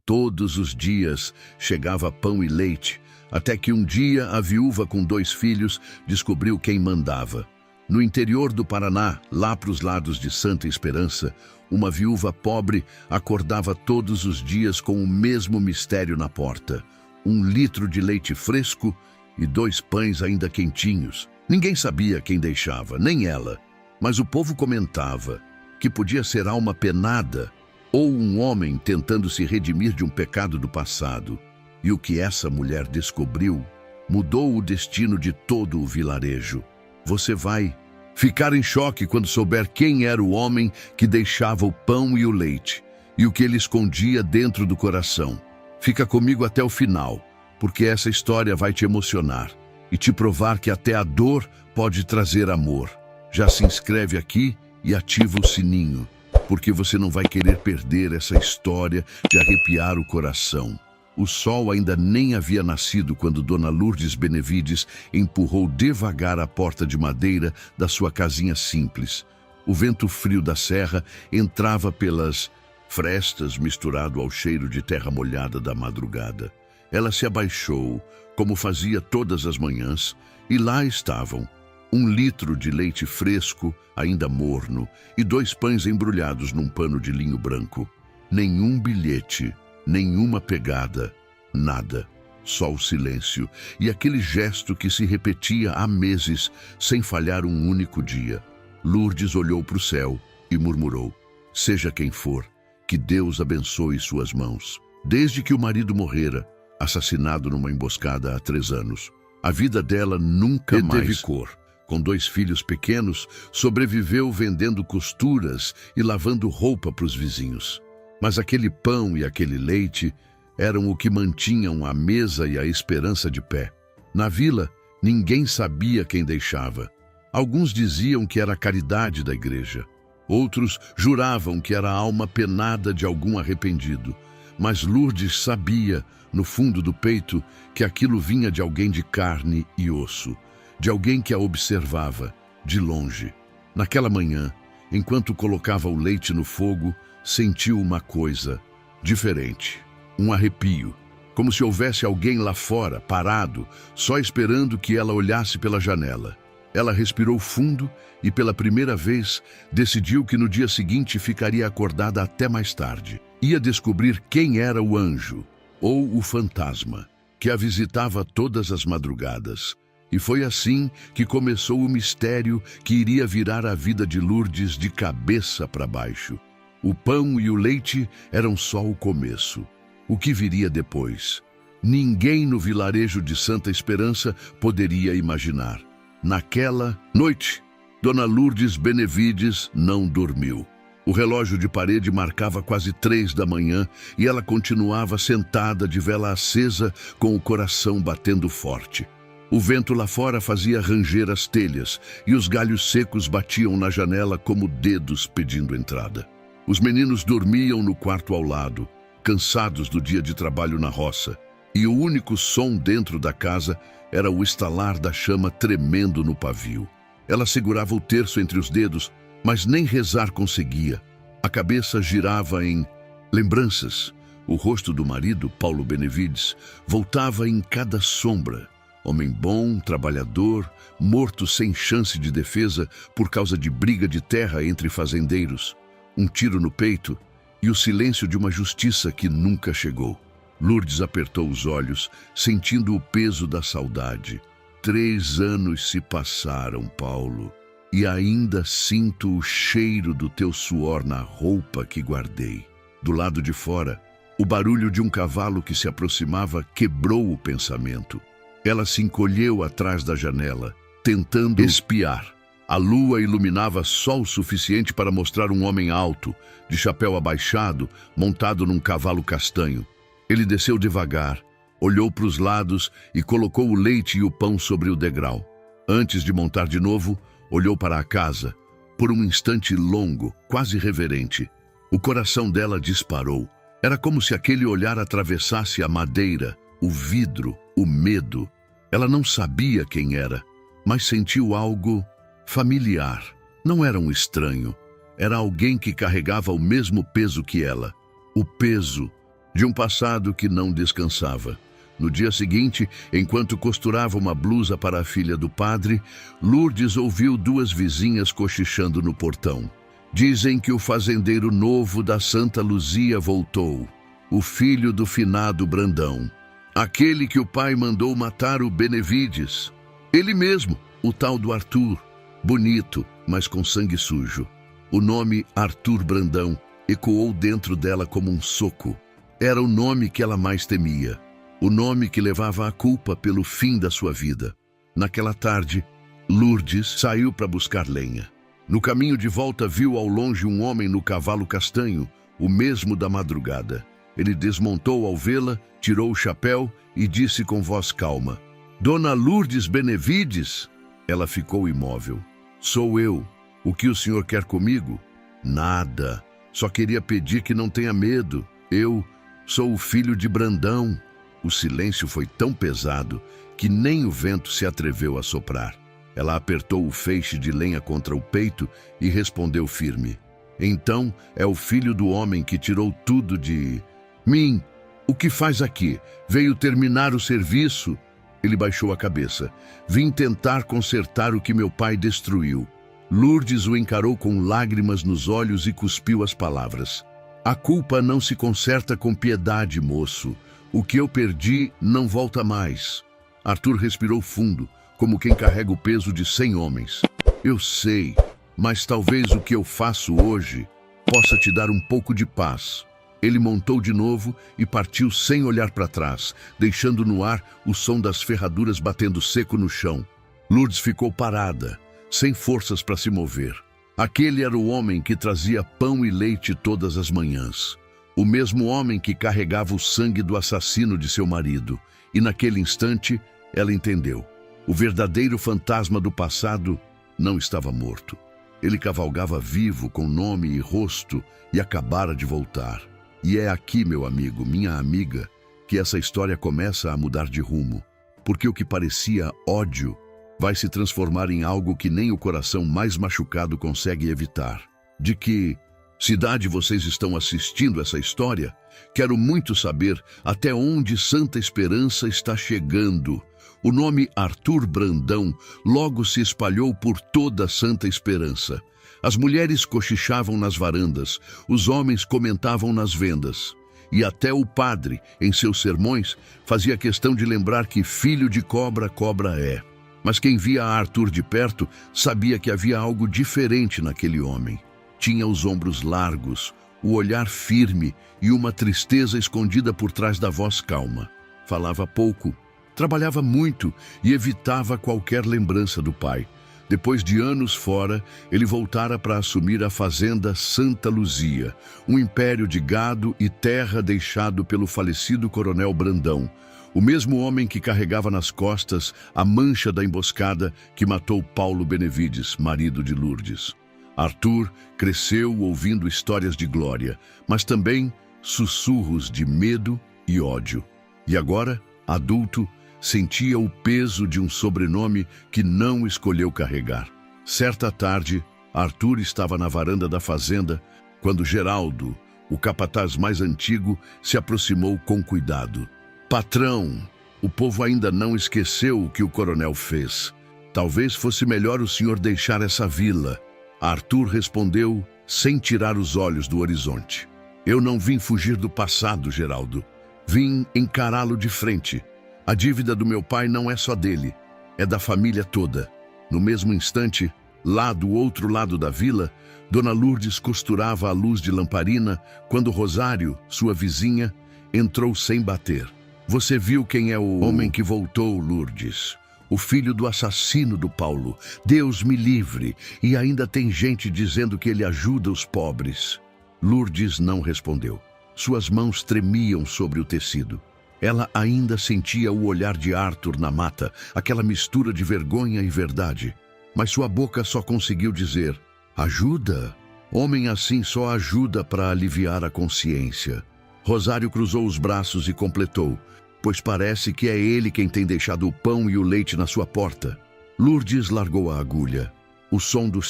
Todos os dias chegava pão e leite, até que um dia a viúva com 2 filhos descobriu quem mandava. No interior do Paraná, lá para os lados de Santa Esperança, uma viúva pobre acordava todos os dias com o mesmo mistério na porta: 1 litro de leite fresco e 2 pães ainda quentinhos. Ninguém sabia quem deixava, nem ela, mas o povo comentava que podia ser alma penada ou um homem tentando se redimir de um pecado do passado. E o que essa mulher descobriu mudou o destino de todo o vilarejo. Você vai ficar em choque quando souber quem era o homem que deixava o pão e o leite e o que ele escondia dentro do coração. Fica comigo até o final, porque essa história vai te emocionar e te provar que até a dor pode trazer amor. Já se inscreve aqui e ativa o sininho, porque você não vai querer perder essa história de arrepiar o coração. O sol ainda nem havia nascido quando Dona Lourdes Benevides empurrou devagar a porta de madeira da sua casinha simples. O vento frio da serra entrava pelas frestas misturado ao cheiro de terra molhada da madrugada. Ela se abaixou, como fazia todas as manhãs, e lá estavam 1 litro de leite fresco, ainda morno, e 2 pães embrulhados num pano de linho branco. Nenhum bilhete, nenhuma pegada, nada. Só o silêncio e aquele gesto que se repetia há meses, sem falhar um único dia. Lourdes olhou para o céu e murmurou: seja quem for, que Deus abençoe suas mãos. Desde que o marido morrera, assassinado numa emboscada há 3 anos, a vida dela nunca mais teve cor. Com 2 filhos pequenos, sobreviveu vendendo costuras e lavando roupa para os vizinhos. Mas aquele pão e aquele leite eram o que mantinham a mesa e a esperança de pé. Na vila, ninguém sabia quem deixava. Alguns diziam que era a caridade da igreja. Outros juravam que era a alma penada de algum arrependido. Mas Lourdes sabia, no fundo do peito, que aquilo vinha de alguém de carne e osso. De alguém que a observava, de longe. Naquela manhã, enquanto colocava o leite no fogo, sentiu uma coisa diferente. Um arrepio, como se houvesse alguém lá fora, parado, só esperando que ela olhasse pela janela. Ela respirou fundo e, pela primeira vez, decidiu que no dia seguinte ficaria acordada até mais tarde. Ia descobrir quem era o anjo, ou o fantasma, que a visitava todas as madrugadas. E foi assim que começou o mistério que iria virar a vida de Lourdes de cabeça para baixo. O pão e o leite eram só o começo. O que viria depois? Ninguém no vilarejo de Santa Esperança poderia imaginar. Naquela noite, Dona Lourdes Benevides não dormiu. O relógio de parede marcava quase 3 da manhã e ela continuava sentada de vela acesa com o coração batendo forte. O vento lá fora fazia ranger as telhas e os galhos secos batiam na janela como dedos pedindo entrada. Os meninos dormiam no quarto ao lado, cansados do dia de trabalho na roça, e o único som dentro da casa era o estalar da chama tremendo no pavio. Ela segurava o terço entre os dedos, mas nem rezar conseguia. A cabeça girava em lembranças. O rosto do marido, Paulo Benevides, voltava em cada sombra. Homem bom, trabalhador, morto sem chance de defesa por causa de briga de terra entre fazendeiros. Um tiro no peito e o silêncio de uma justiça que nunca chegou. Lourdes apertou os olhos, sentindo o peso da saudade. 3 anos se passaram, Paulo, e ainda sinto o cheiro do teu suor na roupa que guardei. Do lado de fora, o barulho de um cavalo que se aproximava quebrou o pensamento. Ela se encolheu atrás da janela, tentando espiar. A lua iluminava só o suficiente para mostrar um homem alto, de chapéu abaixado, montado num cavalo castanho. Ele desceu devagar, olhou para os lados e colocou o leite e o pão sobre o degrau. Antes de montar de novo, olhou para a casa. Por um instante longo, quase reverente, o coração dela disparou. Era como se aquele olhar atravessasse a madeira, o vidro, o medo. Ela não sabia quem era, mas sentiu algo familiar. Não era um estranho. Era alguém que carregava o mesmo peso que ela. O peso de um passado que não descansava. No dia seguinte, enquanto costurava uma blusa para a filha do padre, Lourdes ouviu duas vizinhas cochichando no portão. Dizem que o fazendeiro novo da Santa Luzia voltou, o filho do finado Brandão, aquele que o pai mandou matar o Benevides. Ele mesmo, o tal do Arthur, bonito, mas com sangue sujo. O nome Arthur Brandão ecoou dentro dela como um soco. Era o nome que ela mais temia. O nome que levava a culpa pelo fim da sua vida. Naquela tarde, Lourdes saiu para buscar lenha. No caminho de volta, viu ao longe um homem no cavalo castanho, o mesmo da madrugada. Ele desmontou ao vê-la, tirou o chapéu e disse com voz calma: "Dona Lourdes Benevides?" Ela ficou imóvel. "Sou eu. O que o senhor quer comigo?" "Nada. Só queria pedir que não tenha medo. Eu sou o filho de Brandão." O silêncio foi tão pesado que nem o vento se atreveu a soprar. Ela apertou o feixe de lenha contra o peito e respondeu firme: "Então é o filho do homem que tirou tudo de mim. O que faz aqui? Veio terminar o serviço?" Ele baixou a cabeça. "Vim tentar consertar o que meu pai destruiu." Lourdes o encarou com lágrimas nos olhos e cuspiu as palavras: "A culpa não se conserta com piedade, moço. O que eu perdi não volta mais." Arthur respirou fundo, como quem carrega o peso de 100 homens. "Eu sei, mas talvez o que eu faço hoje possa te dar um pouco de paz." Ele montou de novo e partiu sem olhar para trás, deixando no ar o som das ferraduras batendo seco no chão. Lourdes ficou parada, sem forças para se mover. Aquele era o homem que trazia pão e leite todas as manhãs. O mesmo homem que carregava o sangue do assassino de seu marido. E naquele instante, ela entendeu. O verdadeiro fantasma do passado não estava morto. Ele cavalgava vivo, com nome e rosto, e acabara de voltar. E é aqui, meu amigo, minha amiga, que essa história começa a mudar de rumo. Porque o que parecia ódio vai se transformar em algo que nem o coração mais machucado consegue evitar. De que cidade vocês estão assistindo essa história? Quero muito saber até onde Santa Esperança está chegando. O nome Arthur Brandão logo se espalhou por toda Santa Esperança. As mulheres cochichavam nas varandas, os homens comentavam nas vendas. E até o padre, em seus sermões, fazia questão de lembrar que filho de cobra, cobra é. Mas quem via Arthur de perto sabia que havia algo diferente naquele homem. Tinha os ombros largos, o olhar firme e uma tristeza escondida por trás da voz calma. Falava pouco, trabalhava muito e evitava qualquer lembrança do pai. Depois de anos fora, ele voltara para assumir a fazenda Santa Luzia, um império de gado e terra deixado pelo falecido coronel Brandão, o mesmo homem que carregava nas costas a mancha da emboscada que matou Paulo Benevides, marido de Lourdes. Arthur cresceu ouvindo histórias de glória, mas também sussurros de medo e ódio. E agora, adulto, sentia o peso de um sobrenome que não escolheu carregar. Certa tarde, Arthur estava na varanda da fazenda quando Geraldo, o capataz mais antigo, se aproximou com cuidado. "Patrão, o povo ainda não esqueceu o que o coronel fez. Talvez fosse melhor o senhor deixar essa vila." Arthur respondeu sem tirar os olhos do horizonte. "Eu não vim fugir do passado, Geraldo. Vim encará-lo de frente. A dívida do meu pai não é só dele, é da família toda." No mesmo instante, lá do outro lado da vila, Dona Lourdes costurava a luz de lamparina quando Rosário, sua vizinha, entrou sem bater. "Você viu quem é o homem que voltou, Lourdes? O filho do assassino do Paulo. Deus me livre, e ainda tem gente dizendo que ele ajuda os pobres." Lourdes não respondeu. Suas mãos tremiam sobre o tecido. Ela ainda sentia o olhar de Arthur na mata, aquela mistura de vergonha e verdade. Mas sua boca só conseguiu dizer: "Ajuda? Homem assim só ajuda para aliviar a consciência." Rosário cruzou os braços e completou: "Pois parece que é ele quem tem deixado o pão e o leite na sua porta." Lourdes largou a agulha. O som do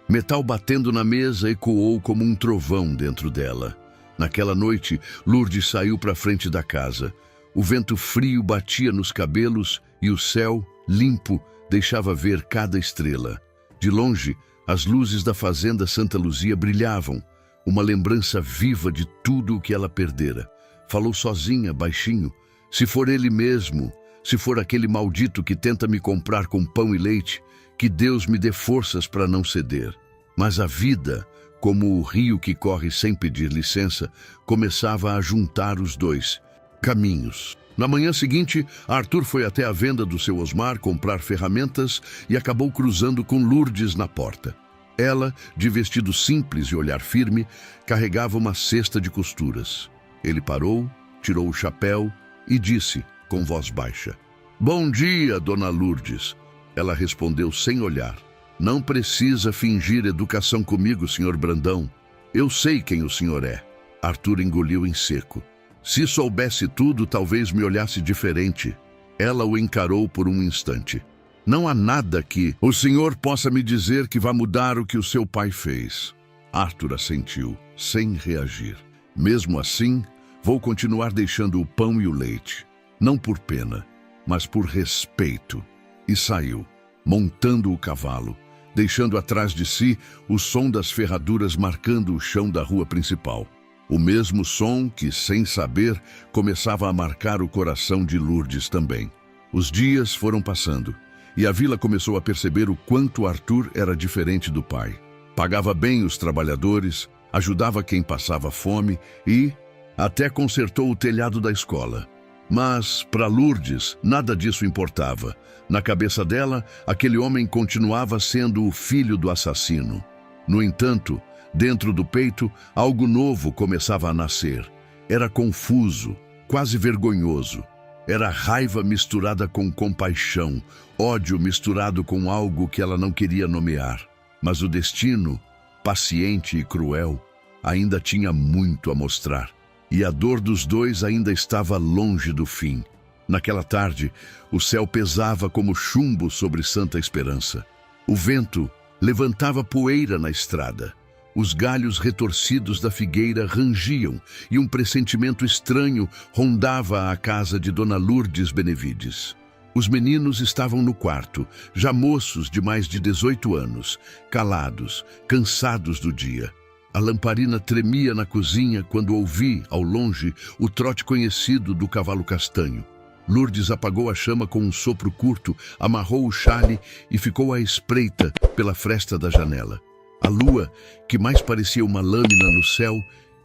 metal batendo na mesa ecoou como um trovão dentro dela. Naquela noite, Lourdes saiu para a frente da casa. O vento frio batia nos cabelos e o céu, limpo, deixava ver cada estrela. De longe, as luzes da fazenda Santa Luzia brilhavam, uma lembrança viva de tudo o que ela perdera. Falou sozinha, baixinho: se for ele mesmo, se for aquele maldito que tenta me comprar com pão e leite, que Deus me dê forças para não ceder. Mas a vida, como o rio que corre sem pedir licença, começava a juntar os dois caminhos. Na manhã seguinte, Arthur foi até a venda do seu Osmar comprar ferramentas e acabou cruzando com Lourdes na porta. Ela, de vestido simples e olhar firme, carregava uma cesta de costuras. Ele parou, tirou o chapéu e disse, com voz baixa: "Bom dia, dona Lourdes." Ela respondeu sem olhar: "Não precisa fingir educação comigo, senhor Brandão. Eu sei quem o senhor é." Arthur engoliu em seco. Se soubesse tudo, talvez me olhasse diferente. Ela o encarou por um instante. "Não há nada que o senhor possa me dizer que vá mudar o que o seu pai fez." Arthur assentiu, sem reagir. "Mesmo assim, vou continuar deixando o pão e o leite. Não por pena, mas por respeito." E saiu, montando o cavalo, deixando atrás de si o som das ferraduras marcando o chão da rua principal. O mesmo som que, sem saber, começava a marcar o coração de Lourdes também. Os dias foram passando, e a vila começou a perceber o quanto Arthur era diferente do pai. Pagava bem os trabalhadores, ajudava quem passava fome e até consertou o telhado da escola. Mas, para Lourdes, nada disso importava. Na cabeça dela, aquele homem continuava sendo o filho do assassino. No entanto, dentro do peito, algo novo começava a nascer. Era confuso, quase vergonhoso. Era raiva misturada com compaixão, ódio misturado com algo que ela não queria nomear. Mas o destino, paciente e cruel, ainda tinha muito a mostrar. E a dor dos dois ainda estava longe do fim. Naquela tarde, o céu pesava como chumbo sobre Santa Esperança. O vento levantava poeira na estrada. Os galhos retorcidos da figueira rangiam e um pressentimento estranho rondava a casa de Dona Lourdes Benevides. Os meninos estavam no quarto, já moços de mais de 18 anos, calados, cansados do dia. A lamparina tremia na cozinha quando ouvi, ao longe, o trote conhecido do cavalo castanho. Lourdes apagou a chama com um sopro curto, amarrou o chale e ficou à espreita pela fresta da janela. A lua, que mais parecia uma lâmina no céu,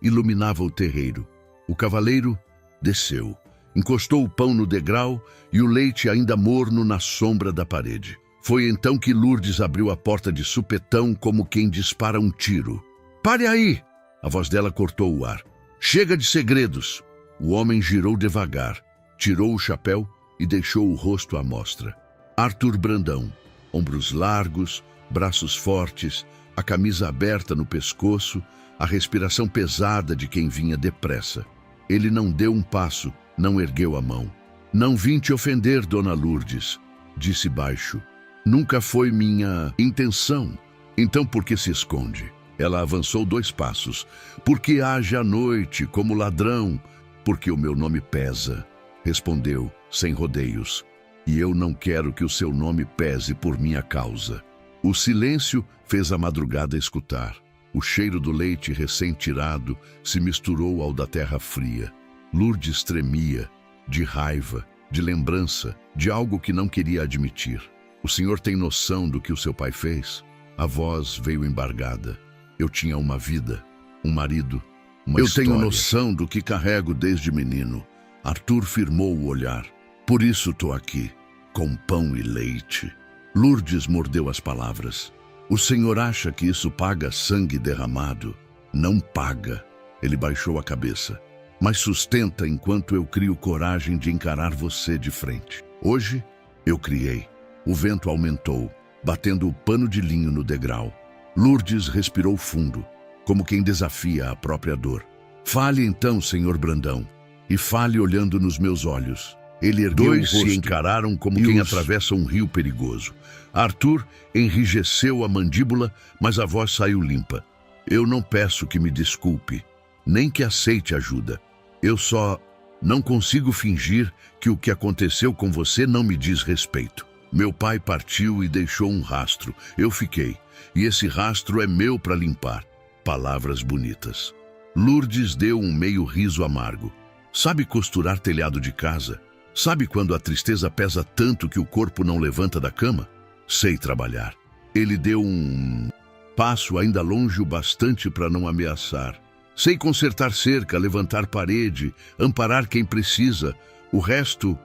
iluminava o terreiro. O cavaleiro desceu, encostou o pão no degrau e o leite ainda morno na sombra da parede. Foi então que Lourdes abriu a porta de supetão como quem dispara um tiro. "Pare aí!" A voz dela cortou o ar. "Chega de segredos!" O homem girou devagar, tirou o chapéu e deixou o rosto à mostra. Arthur Brandão, ombros largos, braços fortes, a camisa aberta no pescoço, a respiração pesada de quem vinha depressa. Ele não deu um passo, não ergueu a mão. "Não vim te ofender, dona Lourdes", disse baixo. "Nunca foi minha intenção. Então por que se esconde?" Ela avançou 2 passos. "Porque age à noite como ladrão, porque o meu nome pesa", respondeu, sem rodeios. "E eu não quero que o seu nome pese por minha causa." O silêncio fez a madrugada escutar. O cheiro do leite recém-tirado se misturou ao da terra fria. Lourdes tremia, de raiva, de lembrança, de algo que não queria admitir. "O senhor tem noção do que o seu pai fez?" A voz veio embargada. "Eu tinha uma vida, um marido, uma história." "Eu tenho noção do que carrego desde menino." Arthur firmou o olhar. "Por isso estou aqui, com pão e leite." Lourdes mordeu as palavras. "O senhor acha que isso paga sangue derramado?" "Não paga." Ele baixou a cabeça. "Mas sustenta enquanto eu crio coragem de encarar você de frente." Hoje, eu criei. O vento aumentou, batendo o pano de linho no degrau. Lourdes respirou fundo, como quem desafia a própria dor. "Fale então, senhor Brandão, e fale olhando nos meus olhos." Ele ergueu o rosto. Se encararam como quem atravessa um rio perigoso. Arthur enrijeceu a mandíbula, mas a voz saiu limpa. "Eu não peço que me desculpe. nem que aceite ajuda. Eu só não consigo fingir que o que aconteceu com você não me diz respeito. Meu pai partiu e deixou um rastro. Eu fiquei, e esse rastro é meu para limpar. Palavras bonitas. Lourdes deu um meio riso amargo. Sabe costurar telhado de casa? Sabe quando a tristeza pesa tanto que o corpo não levanta da cama? Sei trabalhar. Ele deu um passo ainda longe o bastante para não ameaçar. Sei consertar cerca, levantar parede, amparar quem precisa. O resto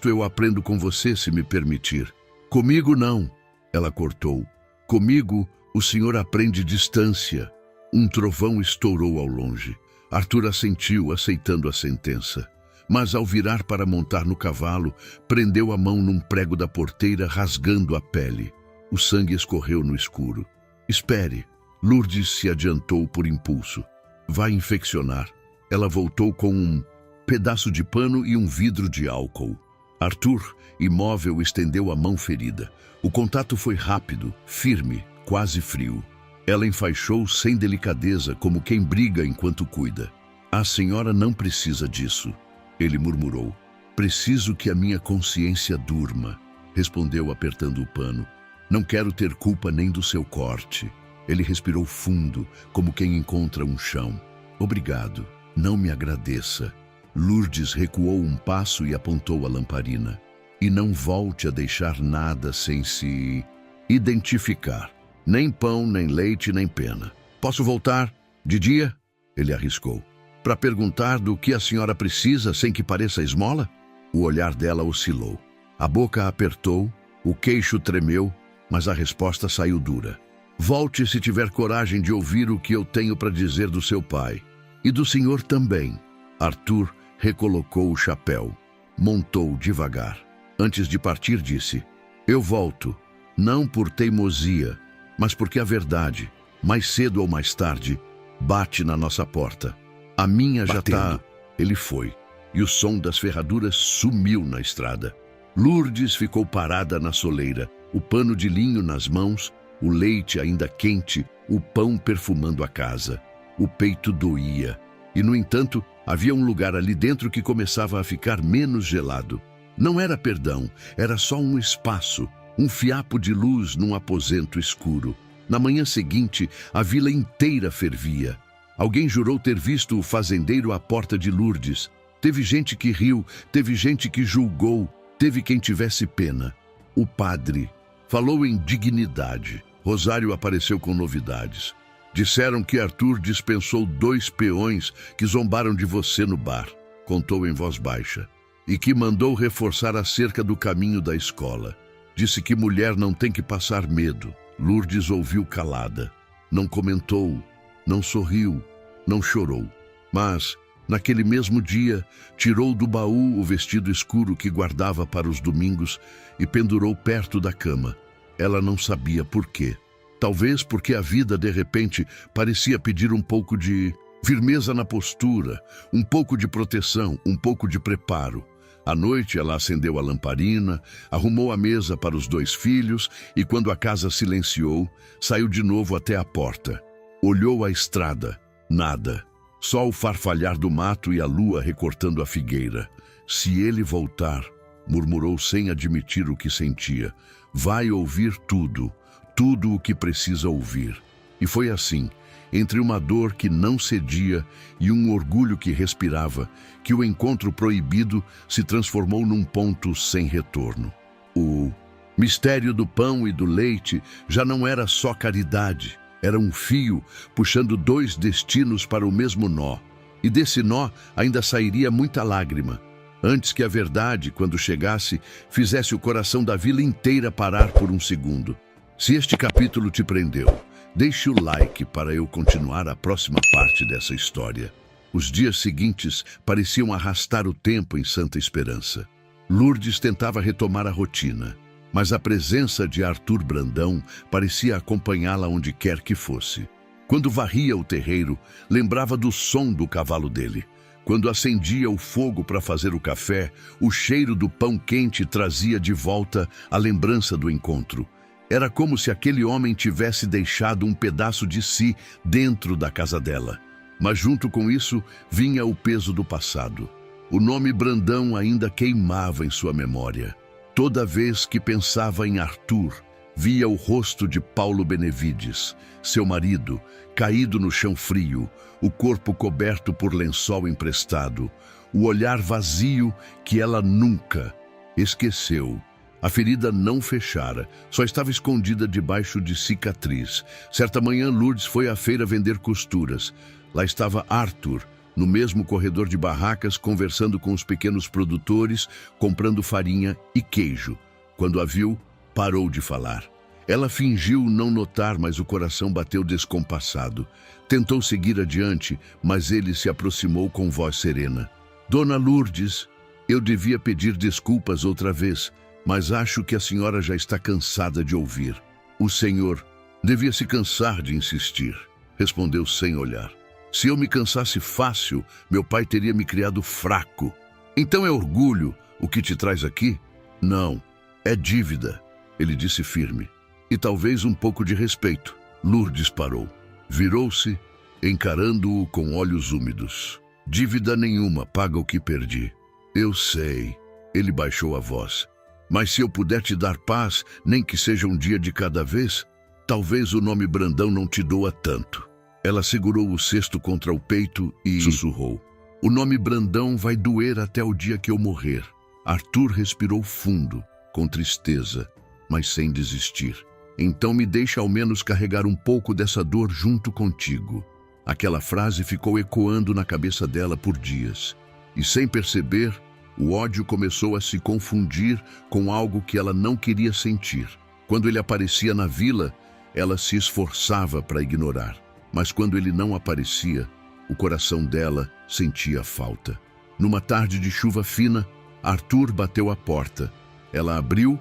eu aprendo com você, se me permitir. Comigo não, ela cortou. Comigo o senhor aprende distância. Um trovão estourou ao longe. Arthur assentiu, aceitando a sentença. Mas ao virar para montar no cavalo, prendeu a mão num prego da porteira, rasgando a pele. O sangue escorreu no escuro. Espere. Lourdes se adiantou por impulso. Vai infeccionar. Ela voltou com um pedaço de pano e um vidro de álcool. Arthur, imóvel, estendeu a mão ferida. O contato foi rápido, firme, quase frio. Ela enfaixou sem delicadeza, como quem briga enquanto cuida. A senhora não precisa disso, ele murmurou. Preciso que a minha consciência durma, respondeu apertando o pano. Não quero ter culpa nem do seu corte. Ele respirou fundo, como quem encontra um chão. Obrigado, não me agradeça. Lourdes recuou um passo e apontou a lamparina. E não volte a deixar nada sem se identificar. Nem pão, nem leite, nem pena. Posso voltar? De dia? Ele arriscou. Para perguntar do que a senhora precisa sem que pareça esmola? O olhar dela oscilou. A boca apertou, o queixo tremeu, mas a resposta saiu dura. Volte se tiver coragem de ouvir o que eu tenho para dizer do seu pai. E do senhor também. Arthur recolocou o chapéu. Montou devagar. Antes de partir, disse: eu volto, não por teimosia, mas porque a verdade, mais cedo ou mais tarde, bate na nossa porta. A minha já tá... Ele foi, e o som das ferraduras sumiu na estrada. Lourdes ficou parada na soleira, o pano de linho nas mãos, o leite ainda quente, o pão perfumando a casa. O peito doía, e no entanto, havia um lugar ali dentro que começava a ficar menos gelado. Não era perdão, era só um espaço, um fiapo de luz num aposento escuro. Na manhã seguinte, a vila inteira fervia. Alguém jurou ter visto o fazendeiro à porta de Lourdes. Teve gente que riu, teve gente que julgou, teve quem tivesse pena. O padre falou em dignidade. Rosário apareceu com novidades. Disseram que Arthur dispensou 2 peões que zombaram de você no bar, contou em voz baixa, e que mandou reforçar a cerca do caminho da escola. Disse que mulher não tem que passar medo. Lourdes ouviu calada. Não comentou, não sorriu, não chorou. Mas, naquele mesmo dia, tirou do baú o vestido escuro que guardava para os domingos e pendurou perto da cama. Ela não sabia por quê. Talvez porque a vida, de repente, parecia pedir um pouco de firmeza na postura, um pouco de proteção, um pouco de preparo. À noite, ela acendeu a lamparina, arrumou a mesa para os 2 filhos e, quando a casa silenciou, saiu de novo até a porta. Olhou a estrada. Nada. Só o farfalhar do mato e a lua recortando a figueira. Se ele voltar, murmurou sem admitir o que sentia, vai ouvir tudo. Tudo o que precisa ouvir. E foi assim, entre uma dor que não cedia e um orgulho que respirava, que o encontro proibido se transformou num ponto sem retorno. O mistério do pão e do leite já não era só caridade, era um fio puxando 2 destinos para o mesmo nó. E desse nó ainda sairia muita lágrima, antes que a verdade, quando chegasse, fizesse o coração da vila inteira parar por um segundo. Se este capítulo te prendeu, deixe o like para eu continuar a próxima parte dessa história. Os dias seguintes pareciam arrastar o tempo em Santa Esperança. Lourdes tentava retomar a rotina, mas a presença de Arthur Brandão parecia acompanhá-la onde quer que fosse. Quando varria o terreiro, lembrava do som do cavalo dele. Quando acendia o fogo para fazer o café, o cheiro do pão quente trazia de volta a lembrança do encontro. Era como se aquele homem tivesse deixado um pedaço de si dentro da casa dela. Mas junto com isso vinha o peso do passado. O nome Brandão ainda queimava em sua memória. Toda vez que pensava em Arthur, via o rosto de Paulo Benevides, seu marido, caído no chão frio, o corpo coberto por lençol emprestado, o olhar vazio que ela nunca esqueceu. A ferida não fechara, só estava escondida debaixo de cicatriz. Certa manhã, Lourdes foi à feira vender costuras. Lá estava Arthur, no mesmo corredor de barracas, conversando com os pequenos produtores, comprando farinha e queijo. Quando a viu, parou de falar. Ela fingiu não notar, mas o coração bateu descompassado. Tentou seguir adiante, mas ele se aproximou com voz serena. Dona Lourdes, eu devia pedir desculpas outra vez, mas acho que a senhora já está cansada de ouvir. O senhor devia se cansar de insistir, respondeu sem olhar. Se eu me cansasse fácil, meu pai teria me criado fraco. Então é orgulho o que te traz aqui? Não, é dívida, ele disse firme. E talvez um pouco de respeito. Lourdes parou. Virou-se, encarando-o com olhos úmidos. Dívida nenhuma paga o que perdi. Eu sei, ele baixou a voz. Mas se eu puder te dar paz, nem que seja um dia de cada vez, talvez o nome Brandão não te doa tanto. Ela segurou o cesto contra o peito e sussurrou. O nome Brandão vai doer até o dia que eu morrer. Arthur respirou fundo, com tristeza, mas sem desistir. Então me deixa ao menos carregar um pouco dessa dor junto contigo. Aquela frase ficou ecoando na cabeça dela por dias. E sem perceber, o ódio começou a se confundir com algo que ela não queria sentir. Quando ele aparecia na vila, ela se esforçava para ignorar. Mas quando ele não aparecia, o coração dela sentia falta. Numa tarde de chuva fina, Arthur bateu à porta. Ela abriu,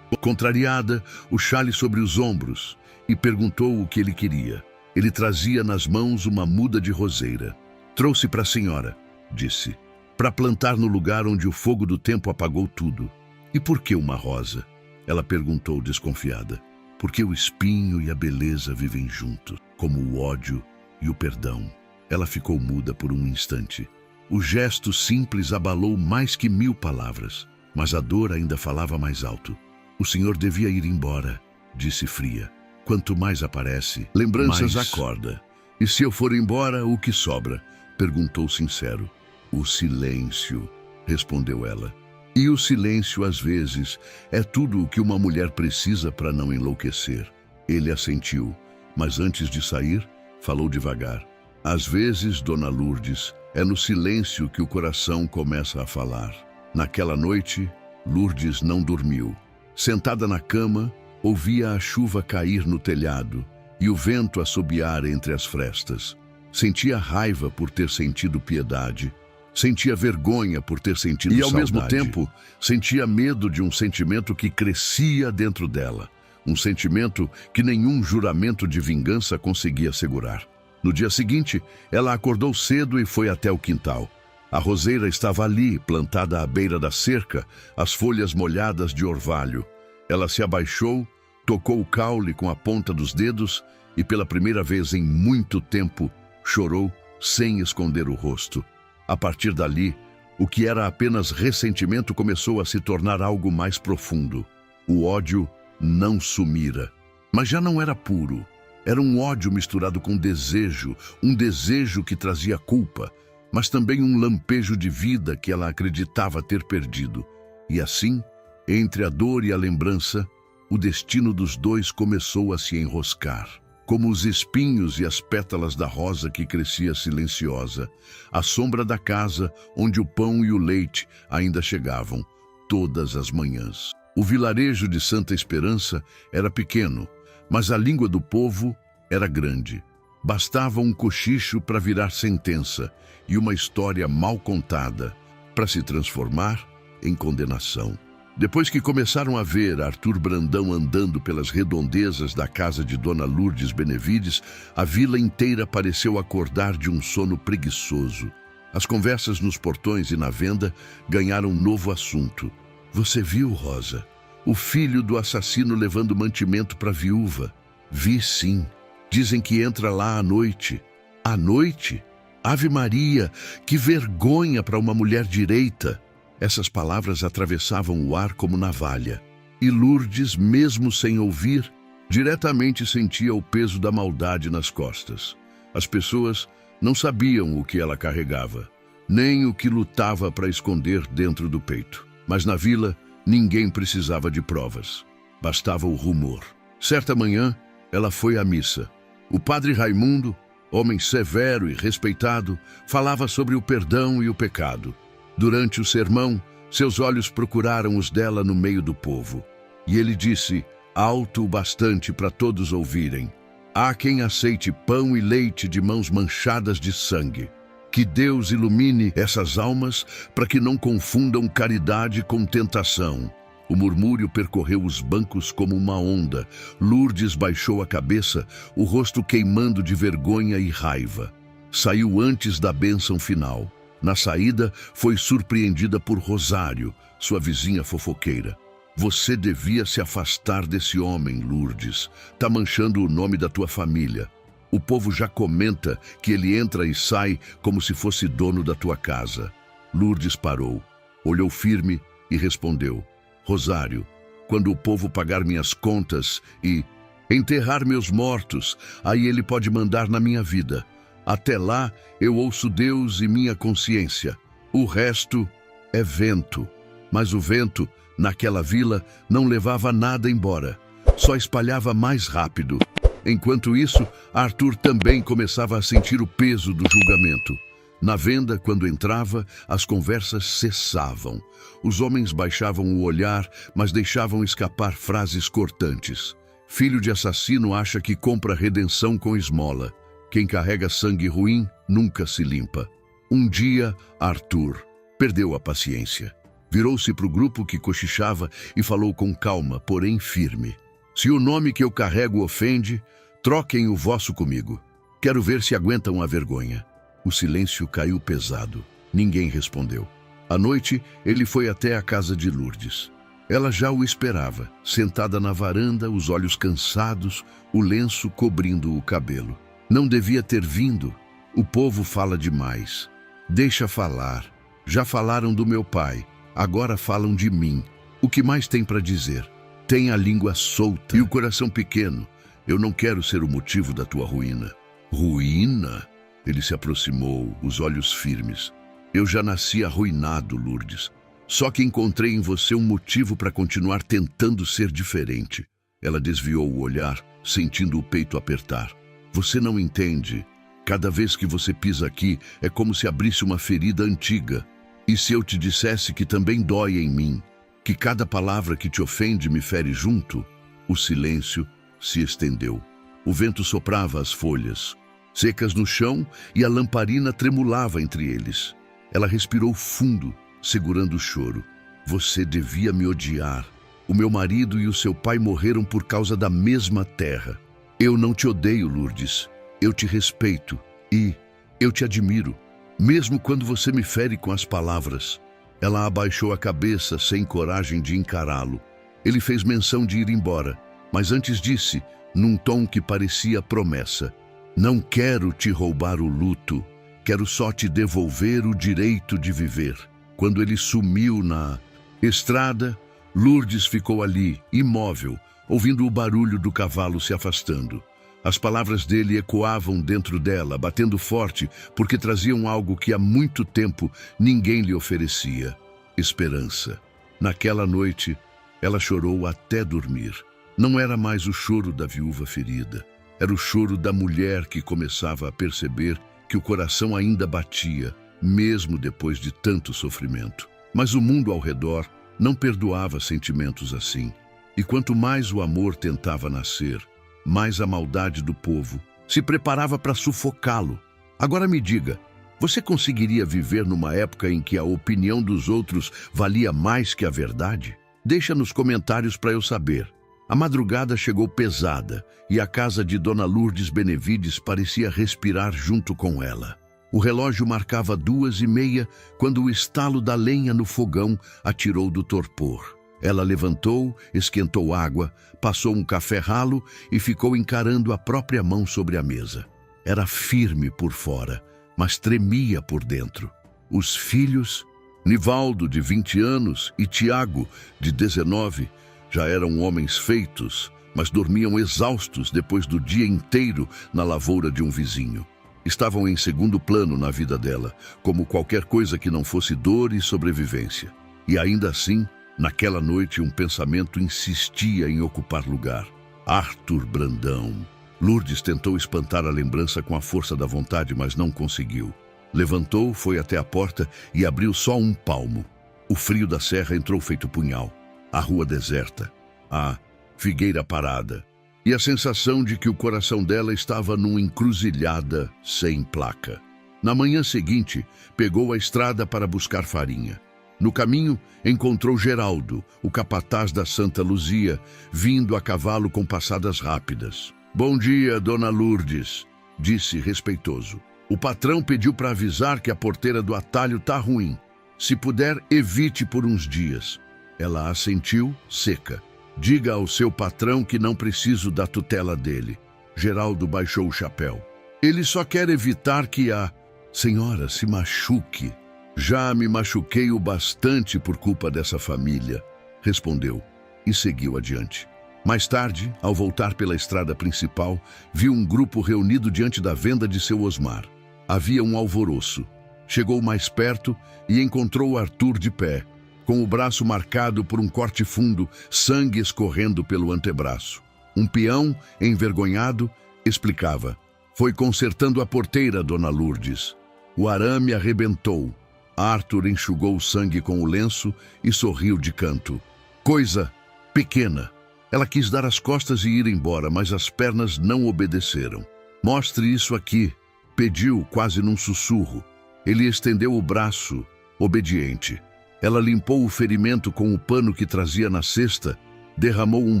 contrariada, o xale sobre os ombros, e perguntou o que ele queria. Ele trazia nas mãos uma muda de roseira. Trouxe para a senhora, disse, para plantar no lugar onde o fogo do tempo apagou tudo. E por que uma rosa? Ela perguntou desconfiada. Porque o espinho e a beleza vivem juntos, como o ódio e o perdão. Ela ficou muda por um instante. O gesto simples abalou mais que 1000 palavras, mas a dor ainda falava mais alto. O senhor devia ir embora, disse fria. Quanto mais aparece, lembranças acorda. E se eu for embora, o que sobra? Perguntou sincero. O silêncio, respondeu ela. E o silêncio, às vezes, é tudo o que uma mulher precisa para não enlouquecer. Ele assentiu, mas antes de sair, falou devagar. Às vezes, Dona Lourdes, é no silêncio que o coração começa a falar. Naquela noite, Lourdes não dormiu. Sentada na cama, ouvia a chuva cair no telhado e o vento assobiar entre as frestas. Sentia raiva por ter sentido piedade. Sentia vergonha por ter sentido saudade. E, ao mesmo tempo, sentia medo de um sentimento que crescia dentro dela. Um sentimento que nenhum juramento de vingança conseguia segurar. No dia seguinte, ela acordou cedo e foi até o quintal. A roseira estava ali, plantada à beira da cerca, as folhas molhadas de orvalho. Ela se abaixou, tocou o caule com a ponta dos dedos e, pela primeira vez em muito tempo, chorou sem esconder o rosto. A partir dali, o que era apenas ressentimento começou a se tornar algo mais profundo. O ódio não sumira, mas já não era puro. Era um ódio misturado com desejo, um desejo que trazia culpa, mas também um lampejo de vida que ela acreditava ter perdido. E assim, entre a dor e a lembrança, o destino dos dois começou a se enroscar. Como os espinhos e as pétalas da rosa que crescia silenciosa, à sombra da casa onde o pão e o leite ainda chegavam, todas as manhãs. O vilarejo de Santa Esperança era pequeno, mas a língua do povo era grande. Bastava um cochicho para virar sentença e uma história mal contada para se transformar em condenação. Depois que começaram a ver Arthur Brandão andando pelas redondezas da casa de Dona Lourdes Benevides, a vila inteira pareceu acordar de um sono preguiçoso. As conversas nos portões e na venda ganharam um novo assunto. Você viu, Rosa? O filho do assassino levando mantimento para a viúva. Vi sim. Dizem que entra lá à noite. À noite? Ave Maria, que vergonha para uma mulher direita! Essas palavras atravessavam o ar como navalha. E Lourdes, mesmo sem ouvir, diretamente sentia o peso da maldade nas costas. As pessoas não sabiam o que ela carregava, nem o que lutava para esconder dentro do peito. Mas na vila, ninguém precisava de provas. Bastava o rumor. Certa manhã, ela foi à missa. O padre Raimundo, homem severo e respeitado, falava sobre o perdão e o pecado. Durante o sermão, seus olhos procuraram os dela no meio do povo. E ele disse, alto o bastante para todos ouvirem: há quem aceite pão e leite de mãos manchadas de sangue. Que Deus ilumine essas almas para que não confundam caridade com tentação. O murmúrio percorreu os bancos como uma onda. Lourdes baixou a cabeça, o rosto queimando de vergonha e raiva. Saiu antes da bênção final. Na saída, foi surpreendida por Rosário, sua vizinha fofoqueira. Você devia se afastar desse homem, Lourdes. Tá manchando o nome da tua família. O povo já comenta que ele entra e sai como se fosse dono da tua casa. Lourdes parou, olhou firme e respondeu: Rosário, quando o povo pagar minhas contas e enterrar meus mortos, aí ele pode mandar na minha vida. Até lá, eu ouço Deus e minha consciência. O resto é vento. Mas o vento, naquela vila, não levava nada embora. Só espalhava mais rápido. Enquanto isso, Arthur também começava a sentir o peso do julgamento. Na venda, quando entrava, as conversas cessavam. Os homens baixavam o olhar, mas deixavam escapar frases cortantes. Filho de assassino acha que compra redenção com esmola. Quem carrega sangue ruim nunca se limpa. Um dia, Arthur perdeu a paciência. Virou-se para o grupo que cochichava e falou com calma, porém firme: se o nome que eu carrego ofende, troquem o vosso comigo. Quero ver se aguentam a vergonha. O silêncio caiu pesado. Ninguém respondeu. À noite, ele foi até a casa de Lourdes. Ela já o esperava, sentada na varanda, os olhos cansados, o lenço cobrindo o cabelo. Não devia ter vindo. O povo fala demais. Deixa falar. Já falaram do meu pai. Agora falam de mim. O que mais tem para dizer? Tem a língua solta e o coração pequeno. Eu não quero ser o motivo da tua ruína. Ruína? Ele se aproximou, os olhos firmes. Eu já nasci arruinado, Lourdes. Só que encontrei em você um motivo para continuar tentando ser diferente. Ela desviou o olhar, sentindo o peito apertar. Você não entende. Cada vez que você pisa aqui, é como se abrisse uma ferida antiga. E se eu te dissesse que também dói em mim, que cada palavra que te ofende me fere junto? O silêncio se estendeu. O vento soprava as folhas, secas no chão, e a lamparina tremulava entre eles. Ela respirou fundo, segurando o choro. Você devia me odiar. O meu marido e o seu pai morreram por causa da mesma terra. Eu não te odeio, Lourdes. Eu te respeito e eu te admiro, mesmo quando você me fere com as palavras. Ela abaixou a cabeça, sem coragem de encará-lo. Ele fez menção de ir embora, mas antes disse, num tom que parecia promessa: não quero te roubar o luto, quero só te devolver o direito de viver. Quando ele sumiu na estrada, Lourdes ficou ali, imóvel, ouvindo o barulho do cavalo se afastando. As palavras dele ecoavam dentro dela, batendo forte, porque traziam algo que há muito tempo ninguém lhe oferecia: esperança. Naquela noite, ela chorou até dormir. Não era mais o choro da viúva ferida. Era o choro da mulher que começava a perceber que o coração ainda batia, mesmo depois de tanto sofrimento. Mas o mundo ao redor não perdoava sentimentos assim. E quanto mais o amor tentava nascer, mais a maldade do povo se preparava para sufocá-lo. Agora me diga, você conseguiria viver numa época em que a opinião dos outros valia mais que a verdade? Deixa nos comentários para eu saber. A madrugada chegou pesada e a casa de Dona Lourdes Benevides parecia respirar junto com ela. O relógio marcava 2h30 quando o estalo da lenha no fogão a tirou do torpor. Ela levantou, esquentou água, passou um café ralo e ficou encarando a própria mão sobre a mesa. Era firme por fora, mas tremia por dentro. Os filhos, Nivaldo, de 20 anos, e Tiago, de 19, já eram homens feitos, mas dormiam exaustos depois do dia inteiro na lavoura de um vizinho. Estavam em segundo plano na vida dela, como qualquer coisa que não fosse dor e sobrevivência. E ainda assim, naquela noite, um pensamento insistia em ocupar lugar. Arthur Brandão. Lourdes tentou espantar a lembrança com a força da vontade, mas não conseguiu. Levantou, foi até a porta e abriu só um palmo. O frio da serra entrou feito punhal. A rua deserta. A figueira parada. E a sensação de que o coração dela estava numa encruzilhada sem placa. Na manhã seguinte, pegou a estrada para buscar farinha. No caminho, encontrou Geraldo, o capataz da Santa Luzia, vindo a cavalo com passadas rápidas. "Bom dia, dona Lourdes", disse respeitoso. "O patrão pediu para avisar que a porteira do atalho tá ruim. Se puder, evite por uns dias." Ela assentiu, seca. "Diga ao seu patrão que não preciso da tutela dele." Geraldo baixou o chapéu. "Ele só quer evitar que a senhora se machuque." "Já me machuquei o bastante por culpa dessa família", respondeu e seguiu adiante. Mais tarde, ao voltar pela estrada principal, viu um grupo reunido diante da venda de seu Osmar. Havia um alvoroço. Chegou mais perto e encontrou Arthur de pé, com o braço marcado por um corte fundo, sangue escorrendo pelo antebraço. Um peão, envergonhado, explicava: "Foi consertando a porteira, dona Lourdes. O arame arrebentou." Arthur enxugou o sangue com o lenço e sorriu de canto. "Coisa pequena." Ela quis dar as costas e ir embora, mas as pernas não obedeceram. "Mostre isso aqui", pediu quase num sussurro. Ele estendeu o braço, obediente. Ela limpou o ferimento com o pano que trazia na cesta, derramou um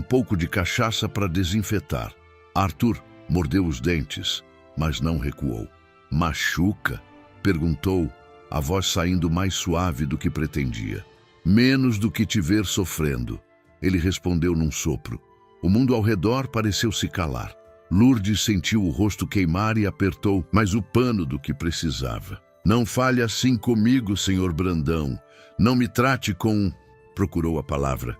pouco de cachaça para desinfetar. Arthur mordeu os dentes, mas não recuou. "Machuca?", perguntou, a voz saindo mais suave do que pretendia. "Menos do que te ver sofrendo", ele respondeu num sopro. O mundo ao redor pareceu se calar. Lourdes sentiu o rosto queimar e apertou mais o pano do que precisava. "Não fale assim comigo, senhor Brandão. Não me trate com..." Procurou a palavra.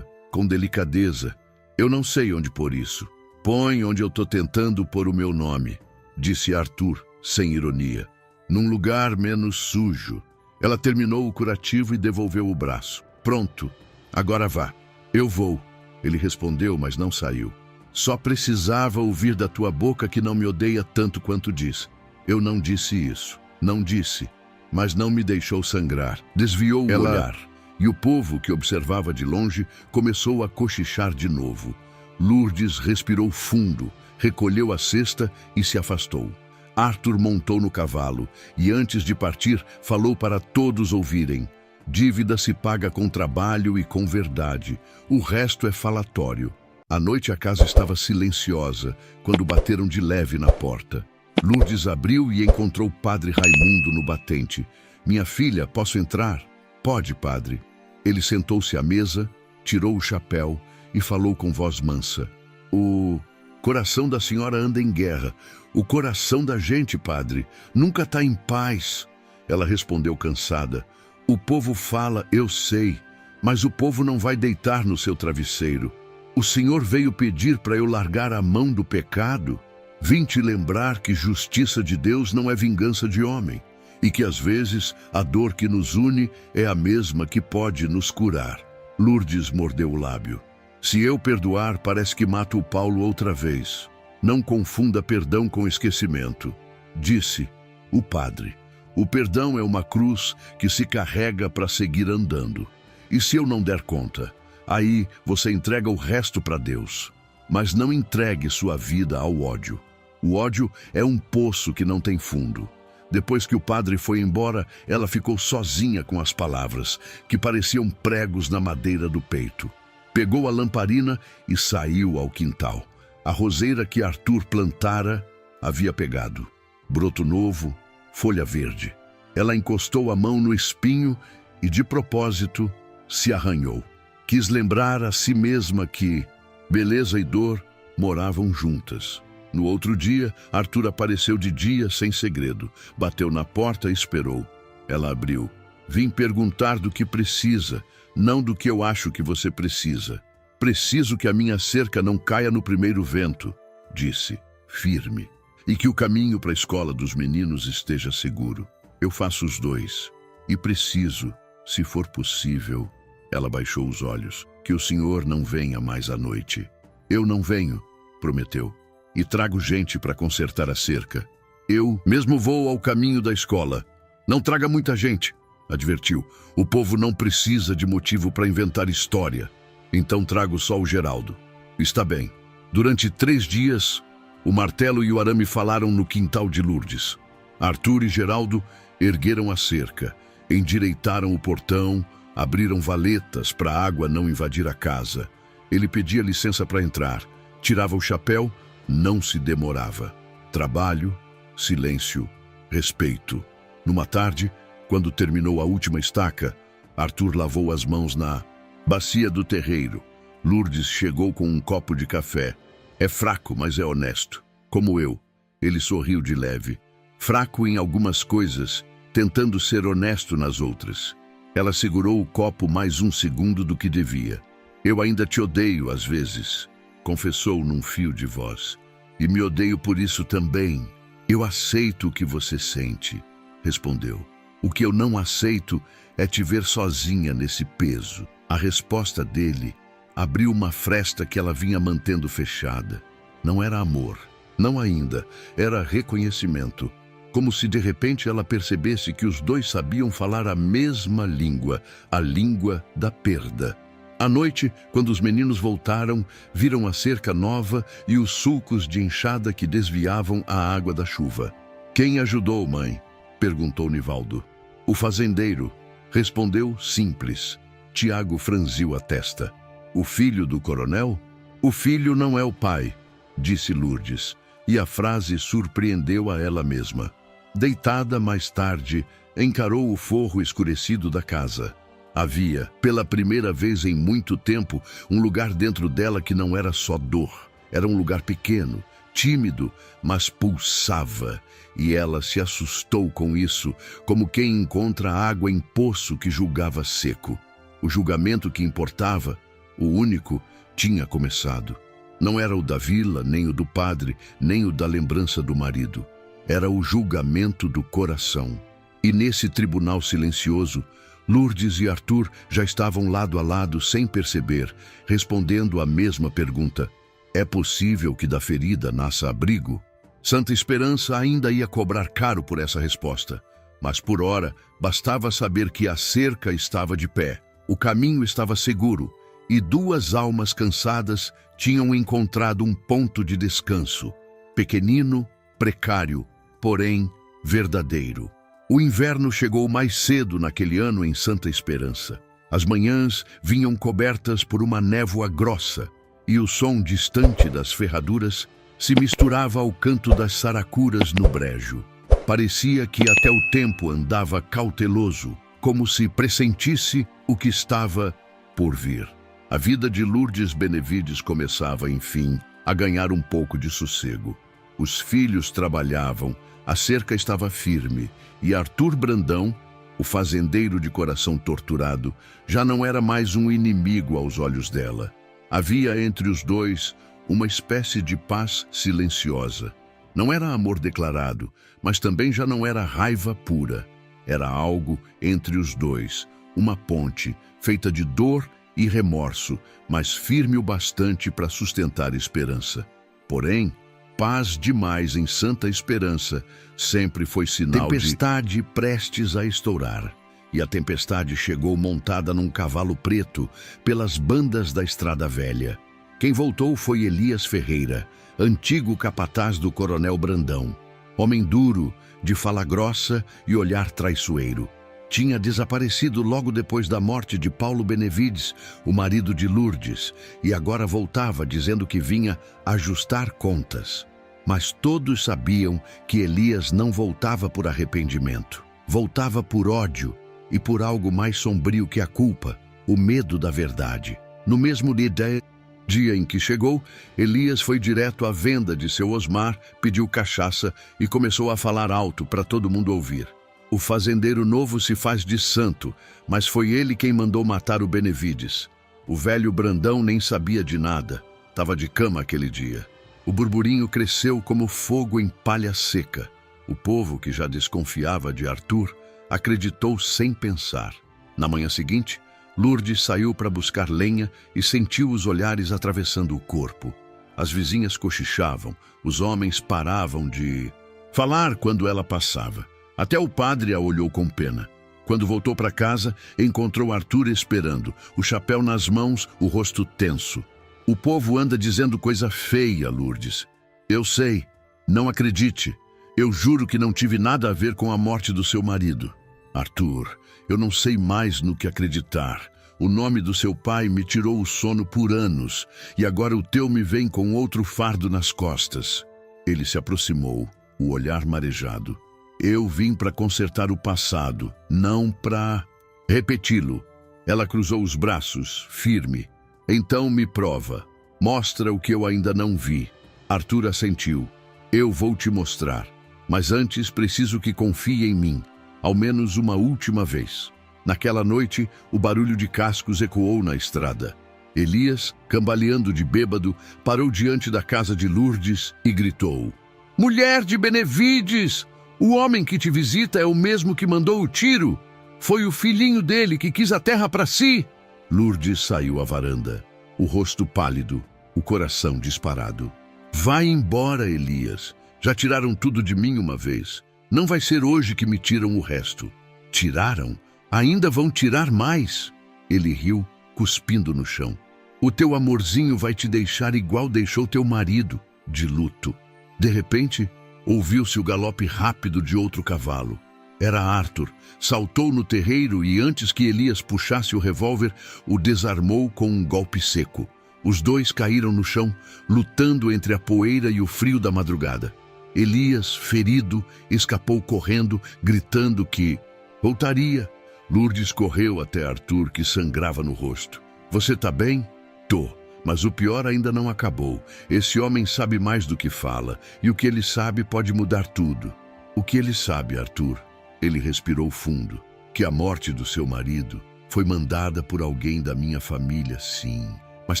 Com delicadeza. "Eu não sei onde pôr isso." "Põe onde eu tô tentando pôr o meu nome", disse Arthur, sem ironia. "Num lugar menos sujo." Ela terminou o curativo e devolveu o braço. "Pronto, agora vá." "Eu vou", ele respondeu, mas não saiu. "Só precisava ouvir da tua boca que não me odeia tanto quanto diz." "Eu não disse isso." "Não disse, mas não me deixou sangrar." Desviou o olhar, e o povo, que observava de longe, começou a cochichar de novo. Lourdes respirou fundo, recolheu a cesta e se afastou. Arthur montou no cavalo e, antes de partir, falou para todos ouvirem: "Dívida se paga com trabalho e com verdade. O resto é falatório." À noite a casa estava silenciosa, quando bateram de leve na porta. Lourdes abriu e encontrou Padre Raimundo no batente. "Minha filha, posso entrar?" "Pode, padre." Ele sentou-se à mesa, tirou o chapéu e falou com voz mansa: "O coração da senhora anda em guerra. O coração da gente, padre, nunca está em paz." Ela respondeu cansada: "O povo fala, eu sei, mas o povo não vai deitar no seu travesseiro. O Senhor veio pedir para eu largar a mão do pecado. Vim te lembrar que justiça de Deus não é vingança de homem, e que às vezes a dor que nos une é a mesma que pode nos curar." Lourdes mordeu o lábio. "Se eu perdoar, parece que mato o Paulo outra vez. Não confunda perdão com esquecimento", disse o padre. "O perdão é uma cruz que se carrega para seguir andando. E se eu não der conta, aí você entrega o resto para Deus. Mas não entregue sua vida ao ódio. O ódio é um poço que não tem fundo." Depois que o padre foi embora, ela ficou sozinha com as palavras, que pareciam pregos na madeira do peito. Pegou a lamparina e saiu ao quintal. A roseira que Arthur plantara havia pegado. Broto novo, folha verde. Ela encostou a mão no espinho e, de propósito, se arranhou. Quis lembrar a si mesma que beleza e dor moravam juntas. No outro dia, Arthur apareceu de dia sem segredo. Bateu na porta e esperou. Ela abriu. Vim perguntar do que precisa, não do que eu acho que você precisa. Preciso que a minha cerca não caia no primeiro vento, disse, firme, e que o caminho para a escola dos meninos esteja seguro. Eu faço os dois. E preciso, se for possível, ela baixou os olhos, que o senhor não venha mais à noite. Eu não venho, prometeu, e trago gente para consertar a cerca. Eu mesmo vou ao caminho da escola. Não traga muita gente, advertiu. O povo não precisa de motivo para inventar história. Então trago só o Geraldo. Está bem. Durante 3 dias, o martelo e o arame falaram no quintal de Lourdes. Arthur e Geraldo ergueram a cerca, endireitaram o portão, abriram valetas para a água não invadir a casa. Ele pedia licença para entrar, tirava o chapéu, não se demorava. Trabalho, silêncio, respeito. Numa tarde, quando terminou a última estaca, Arthur lavou as mãos na bacia do terreiro. Lourdes chegou com um copo de café. É fraco, mas é honesto. Como eu. Ele sorriu de leve. Fraco em algumas coisas, tentando ser honesto nas outras. Ela segurou o copo mais 1 segundo do que devia. Eu ainda te odeio às vezes, confessou num fio de voz. E me odeio por isso também. Eu aceito o que você sente, respondeu. O que eu não aceito é te ver sozinha nesse peso. A resposta dele abriu uma fresta que ela vinha mantendo fechada. Não era amor, não ainda, era reconhecimento. Como se de repente ela percebesse que os dois sabiam falar a mesma língua, a língua da perda. À noite, quando os meninos voltaram, viram a cerca nova e os sulcos de enxada que desviavam a água da chuva. Quem ajudou, mãe? Perguntou Nivaldo. O fazendeiro, respondeu simples. Tiago franziu a testa. O filho do coronel? O filho não é o pai, disse Lourdes, e a frase surpreendeu a ela mesma. Deitada mais tarde, encarou o forro escurecido da casa. Havia, pela primeira vez em muito tempo, um lugar dentro dela que não era só dor. Era um lugar pequeno, tímido, mas pulsava. E ela se assustou com isso, como quem encontra água em poço que julgava seco. O julgamento que importava, o único, tinha começado. Não era o da vila, nem o do padre, nem o da lembrança do marido. Era o julgamento do coração. E nesse tribunal silencioso, Lourdes e Arthur já estavam lado a lado sem perceber, respondendo a mesma pergunta. É possível que da ferida nasça abrigo? Santa Esperança ainda ia cobrar caro por essa resposta. Mas por ora, bastava saber que a cerca estava de pé. O caminho estava seguro e 2 almas cansadas tinham encontrado um ponto de descanso. Pequenino, precário, porém verdadeiro. O inverno chegou mais cedo naquele ano em Santa Esperança. As manhãs vinham cobertas por uma névoa grossa e o som distante das ferraduras se misturava ao canto das saracuras no brejo. Parecia que até o tempo andava cauteloso, como se pressentisse o que estava por vir. A vida de Lourdes Benevides começava, enfim, a ganhar um pouco de sossego. Os filhos trabalhavam, a cerca estava firme, e Arthur Brandão, o fazendeiro de coração torturado, já não era mais um inimigo aos olhos dela. Havia entre os dois uma espécie de paz silenciosa. Não era amor declarado, mas também já não era raiva pura. Era algo entre os dois, uma ponte feita de dor e remorso, mas firme o bastante para sustentar esperança. Porém, paz demais em Santa Esperança sempre foi sinal de tempestade prestes a estourar. E a tempestade chegou montada num cavalo preto pelas bandas da Estrada Velha. Quem voltou foi Elias Ferreira, antigo capataz do Coronel Brandão. Homem duro, de fala grossa e olhar traiçoeiro. Tinha desaparecido logo depois da morte de Paulo Benevides, o marido de Lourdes, e agora voltava dizendo que vinha ajustar contas. Mas todos sabiam que Elias não voltava por arrependimento. Voltava por ódio e por algo mais sombrio que a culpa, o medo da verdade. No mesmo dia, Dia em que chegou, Elias foi direto à venda de seu Osmar, pediu cachaça e começou a falar alto para todo mundo ouvir. O fazendeiro novo se faz de santo, mas foi ele quem mandou matar o Benevides. O velho Brandão nem sabia de nada, estava de cama aquele dia. O burburinho cresceu como fogo em palha seca. O povo, que já desconfiava de Arthur, acreditou sem pensar. Na manhã seguinte, Lourdes saiu para buscar lenha e sentiu os olhares atravessando o corpo. As vizinhas cochichavam, os homens paravam de falar quando ela passava. Até o padre a olhou com pena. Quando voltou para casa, encontrou Arthur esperando, o chapéu nas mãos, o rosto tenso. O povo anda dizendo coisa feia, Lourdes. Eu sei, não acredite. Eu juro que não tive nada a ver com a morte do seu marido. Arthur, eu não sei mais no que acreditar. O nome do seu pai me tirou o sono por anos, e agora o teu me vem com outro fardo nas costas. Ele se aproximou, o olhar marejado. Eu vim para consertar o passado, não para repeti-lo. Ela cruzou os braços, firme. Então me prova. Mostra o que eu ainda não vi. Arthur assentiu. Eu vou te mostrar. Mas antes preciso que confie em mim. Ao menos uma última vez. Naquela noite, o barulho de cascos ecoou na estrada. Elias, cambaleando de bêbado, parou diante da casa de Lourdes e gritou: Mulher de Benevides! O homem que te visita é o mesmo que mandou o tiro. Foi o filhinho dele que quis a terra para si. Lourdes saiu à varanda, o rosto pálido, o coração disparado. Vai embora, Elias. Já tiraram tudo de mim uma vez. Não vai ser hoje que me tiram o resto. Tiraram? Ainda vão tirar mais. Ele riu, cuspindo no chão. O teu amorzinho vai te deixar igual deixou teu marido, de luto. De repente, ouviu-se o galope rápido de outro cavalo. Era Arthur. Saltou no terreiro e antes que Elias puxasse o revólver, o desarmou com um golpe seco. Os dois caíram no chão, lutando entre a poeira e o frio da madrugada. Elias, ferido, escapou correndo, gritando que voltaria. Lourdes correu até Arthur, que sangrava no rosto. Você tá bem? Tô. Mas o pior ainda não acabou. Esse homem sabe mais do que fala, e o que ele sabe pode mudar tudo. O que ele sabe, Arthur? Ele respirou fundo. Que a morte do seu marido foi mandada por alguém da minha família, sim. Mas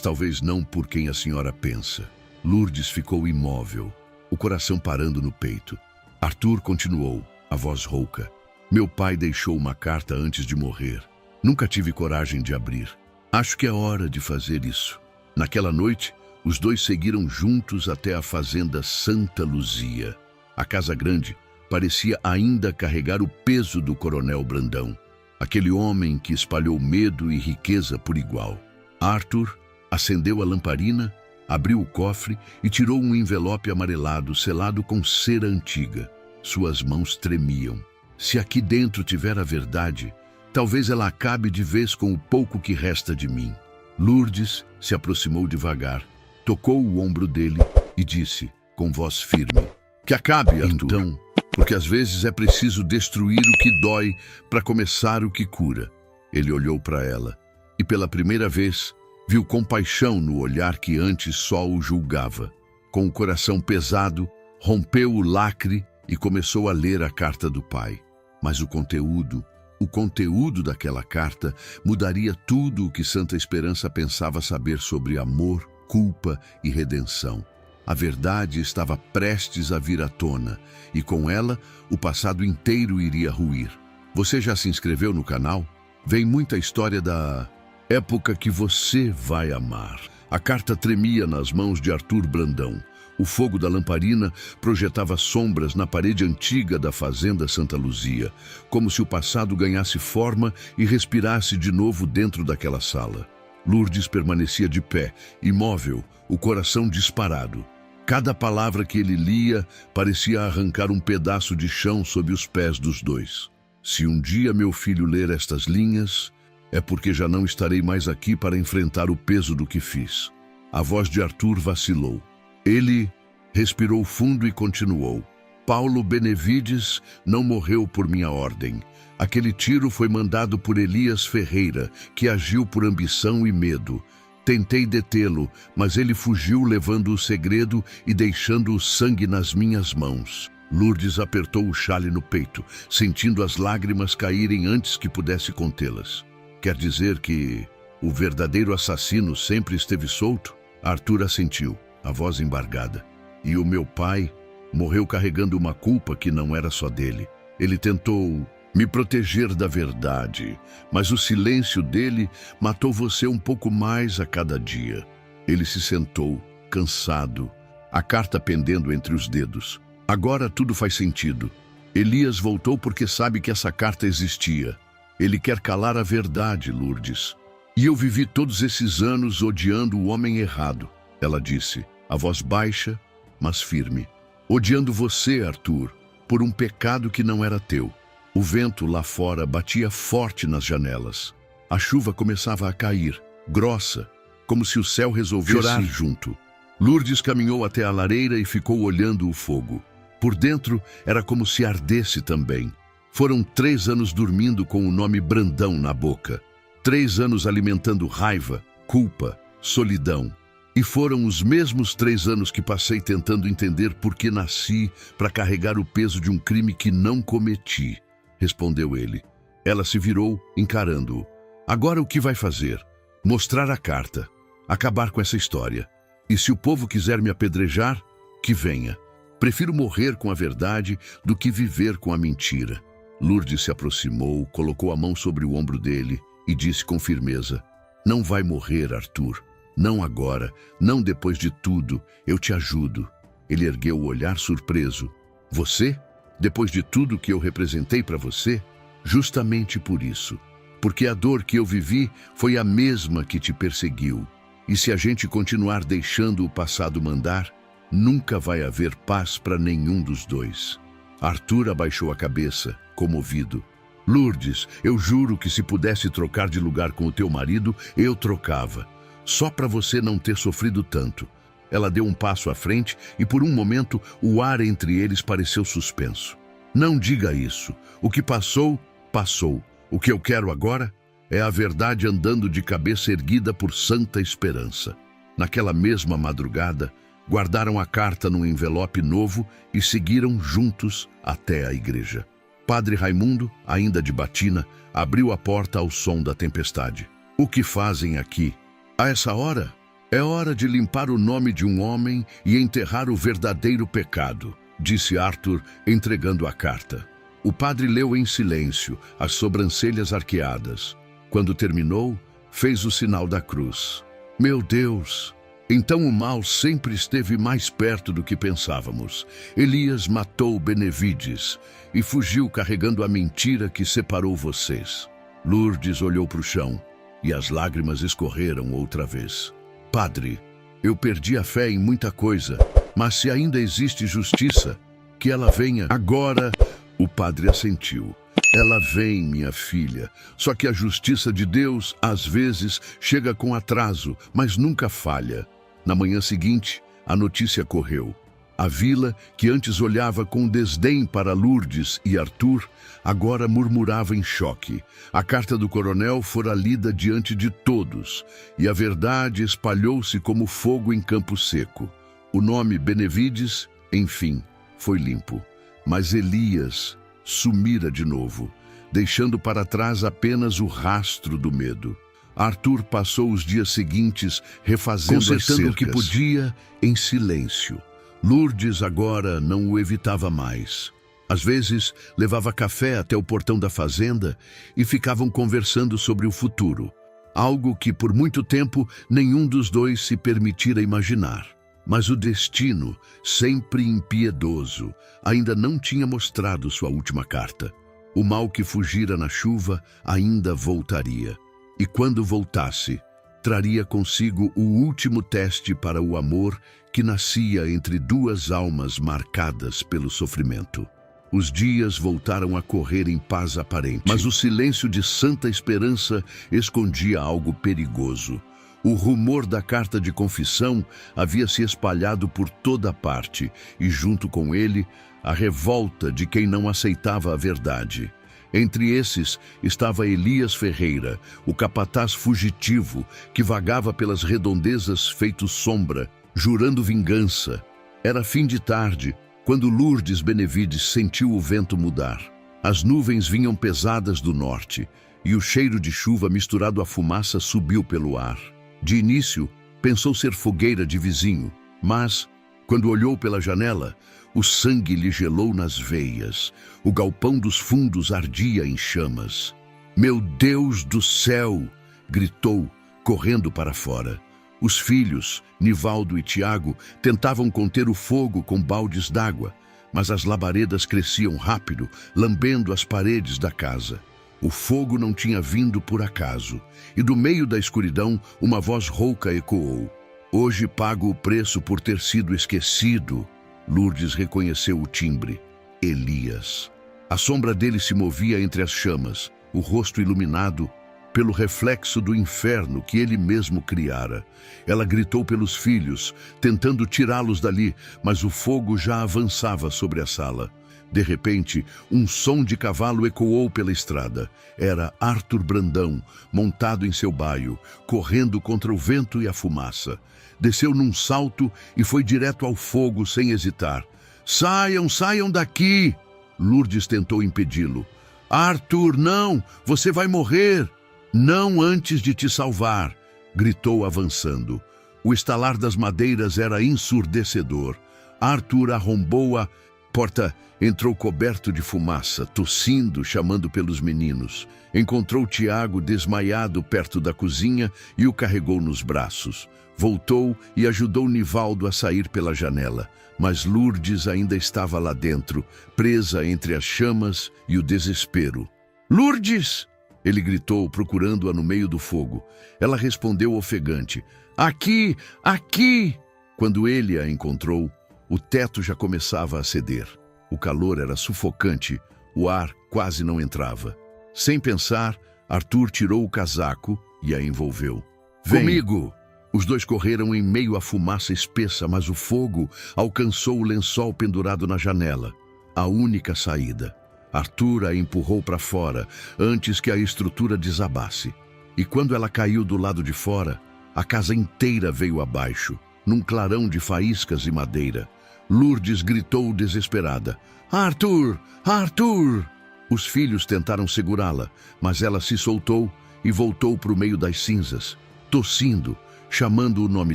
talvez não por quem a senhora pensa. Lourdes ficou imóvel, o coração parando no peito. Arthur continuou, a voz rouca. Meu pai deixou uma carta antes de morrer. Nunca tive coragem de abrir. Acho que é hora de fazer isso. Naquela noite, os dois seguiram juntos até a fazenda Santa Luzia. A casa grande parecia ainda carregar o peso do coronel Brandão, aquele homem que espalhou medo e riqueza por igual. Arthur acendeu a lamparina, abriu o cofre e tirou um envelope amarelado selado com cera antiga. Suas mãos tremiam. Se aqui dentro tiver a verdade, talvez ela acabe de vez com o pouco que resta de mim. Lourdes se aproximou devagar, tocou o ombro dele e disse, com voz firme, que acabe, Arthur. Então, porque às vezes é preciso destruir o que dói para começar o que cura. Ele olhou para ela e pela primeira vez viu compaixão no olhar que antes só o julgava. Com o coração pesado, rompeu o lacre e começou a ler a carta do pai. Mas o conteúdo daquela carta mudaria tudo o que Santa Esperança pensava saber sobre amor, culpa e redenção. A verdade estava prestes a vir à tona, e com ela, o passado inteiro iria ruir. Você já se inscreveu no canal? Vem muita história da época que você vai amar. A carta tremia nas mãos de Arthur Brandão. O fogo da lamparina projetava sombras na parede antiga da fazenda Santa Luzia, como se o passado ganhasse forma e respirasse de novo dentro daquela sala. Lourdes permanecia de pé, imóvel, o coração disparado. Cada palavra que ele lia parecia arrancar um pedaço de chão sob os pés dos dois. Se um dia meu filho ler estas linhas, é porque já não estarei mais aqui para enfrentar o peso do que fiz. A voz de Arthur vacilou. Ele respirou fundo e continuou. Paulo Benevides não morreu por minha ordem. Aquele tiro foi mandado por Elias Ferreira, que agiu por ambição e medo. Tentei detê-lo, mas ele fugiu levando o segredo e deixando o sangue nas minhas mãos. Lourdes apertou o xale no peito, sentindo as lágrimas caírem antes que pudesse contê-las. Quer dizer que o verdadeiro assassino sempre esteve solto? Arthur assentiu, a voz embargada. E o meu pai morreu carregando uma culpa que não era só dele. Ele tentou me proteger da verdade, mas o silêncio dele matou você um pouco mais a cada dia. Ele se sentou, cansado, a carta pendendo entre os dedos. Agora tudo faz sentido. Elias voltou porque sabe que essa carta existia. Ele quer calar a verdade, Lourdes. E eu vivi todos esses anos odiando o homem errado, ela disse, a voz baixa, mas firme. Odiando você, Arthur, por um pecado que não era teu. O vento lá fora batia forte nas janelas. A chuva começava a cair, grossa, como se o céu resolvesse chorar junto. Lourdes caminhou até a lareira e ficou olhando o fogo. Por dentro era como se ardesse também. Foram 3 anos dormindo com o nome Brandão na boca. 3 anos alimentando raiva, culpa, solidão. E foram os mesmos 3 anos que passei tentando entender por que nasci para carregar o peso de um crime que não cometi, respondeu ele. Ela se virou, encarando-o. Agora o que vai fazer? Mostrar a carta. Acabar com essa história. E se o povo quiser me apedrejar, que venha. Prefiro morrer com a verdade do que viver com a mentira. Lourdes se aproximou, colocou a mão sobre o ombro dele e disse com firmeza: Não vai morrer, Arthur. Não agora, não depois de tudo. Eu te ajudo. Ele ergueu o olhar surpreso. Você? Depois de tudo que eu representei para você? Justamente por isso. Porque a dor que eu vivi foi a mesma que te perseguiu. E se a gente continuar deixando o passado mandar, nunca vai haver paz para nenhum dos dois. Arthur abaixou a cabeça, comovido. Lourdes, eu juro que se pudesse trocar de lugar com o teu marido, eu trocava. Só para você não ter sofrido tanto. Ela deu um passo à frente e por um momento o ar entre eles pareceu suspenso. Não diga isso. O que passou, passou. O que eu quero agora é a verdade andando de cabeça erguida por santa esperança. Naquela mesma madrugada, guardaram a carta num envelope novo e seguiram juntos até a igreja. Padre Raimundo, ainda de batina, abriu a porta ao som da tempestade. O que fazem aqui? A essa hora? É hora de limpar o nome de um homem e enterrar o verdadeiro pecado, disse Arthur, entregando a carta. O padre leu em silêncio, as sobrancelhas arqueadas. Quando terminou, fez o sinal da cruz. Meu Deus! Então o mal sempre esteve mais perto do que pensávamos. Elias matou Benevides e fugiu carregando a mentira que separou vocês. Lourdes olhou para o chão e as lágrimas escorreram outra vez. Padre, eu perdi a fé em muita coisa, mas se ainda existe justiça, que ela venha agora. O padre assentiu. Ela vem, minha filha, só que a justiça de Deus, às vezes, chega com atraso, mas nunca falha. Na manhã seguinte, a notícia correu. A vila, que antes olhava com desdém para Lourdes e Arthur, agora murmurava em choque. A carta do coronel fora lida diante de todos, e a verdade espalhou-se como fogo em campo seco. O nome Benevides, enfim, foi limpo. Mas Elias sumira de novo, deixando para trás apenas o rastro do medo. Arthur passou os dias seguintes refazendo consertando o que podia em silêncio. Lourdes agora não o evitava mais. Às vezes, levava café até o portão da fazenda e ficavam conversando sobre o futuro, algo que por muito tempo nenhum dos dois se permitira imaginar. Mas o destino, sempre impiedoso, ainda não tinha mostrado sua última carta. O mal que fugira na chuva ainda voltaria. E quando voltasse, traria consigo o último teste para o amor que nascia entre duas almas marcadas pelo sofrimento. Os dias voltaram a correr em paz aparente, mas o silêncio de santa esperança escondia algo perigoso. O rumor da carta de confissão havia se espalhado por toda parte e, junto com ele, a revolta de quem não aceitava a verdade. Entre esses estava Elias Ferreira, o capataz fugitivo que vagava pelas redondezas feito sombra, jurando vingança. Era fim de tarde, quando Lourdes Benevides sentiu o vento mudar. As nuvens vinham pesadas do norte, e o cheiro de chuva misturado à fumaça subiu pelo ar. De início, pensou ser fogueira de vizinho, mas, quando olhou pela janela, o sangue lhe gelou nas veias. O galpão dos fundos ardia em chamas. "Meu Deus do céu!" gritou, correndo para fora. Os filhos, Nivaldo e Tiago, tentavam conter o fogo com baldes d'água, mas as labaredas cresciam rápido, lambendo as paredes da casa. O fogo não tinha vindo por acaso, e do meio da escuridão uma voz rouca ecoou. "Hoje pago o preço por ter sido esquecido." Lourdes reconheceu o timbre. Elias. A sombra dele se movia entre as chamas, o rosto iluminado pelo reflexo do inferno que ele mesmo criara. Ela gritou pelos filhos, tentando tirá-los dali, mas o fogo já avançava sobre a sala. De repente, um som de cavalo ecoou pela estrada. Era Arthur Brandão, montado em seu baio, correndo contra o vento e a fumaça. Desceu num salto e foi direto ao fogo sem hesitar. "Saiam, saiam daqui!" Lourdes tentou impedi-lo. "Arthur, não! Você vai morrer!" "Não antes de te salvar!" gritou avançando. O estalar das madeiras era ensurdecedor. Arthur arrombou a porta, entrou coberto de fumaça, tossindo, chamando pelos meninos. Encontrou Tiago desmaiado perto da cozinha e o carregou nos braços. Voltou e ajudou Nivaldo a sair pela janela, mas Lourdes ainda estava lá dentro, presa entre as chamas e o desespero. "Lourdes!" ele gritou, procurando-a no meio do fogo. Ela respondeu ofegante: "Aqui, aqui!" Quando ele a encontrou, o teto já começava a ceder. O calor era sufocante, o ar quase não entrava. Sem pensar, Arthur tirou o casaco e a envolveu. "Vem comigo!" Os dois correram em meio à fumaça espessa, mas o fogo alcançou o lençol pendurado na janela, a única saída. Arthur a empurrou para fora, antes que a estrutura desabasse. E quando ela caiu do lado de fora, a casa inteira veio abaixo, num clarão de faíscas e madeira. Lourdes gritou desesperada: "Arthur! Arthur!" Os filhos tentaram segurá-la, mas ela se soltou e voltou para o meio das cinzas, tossindo, chamando o nome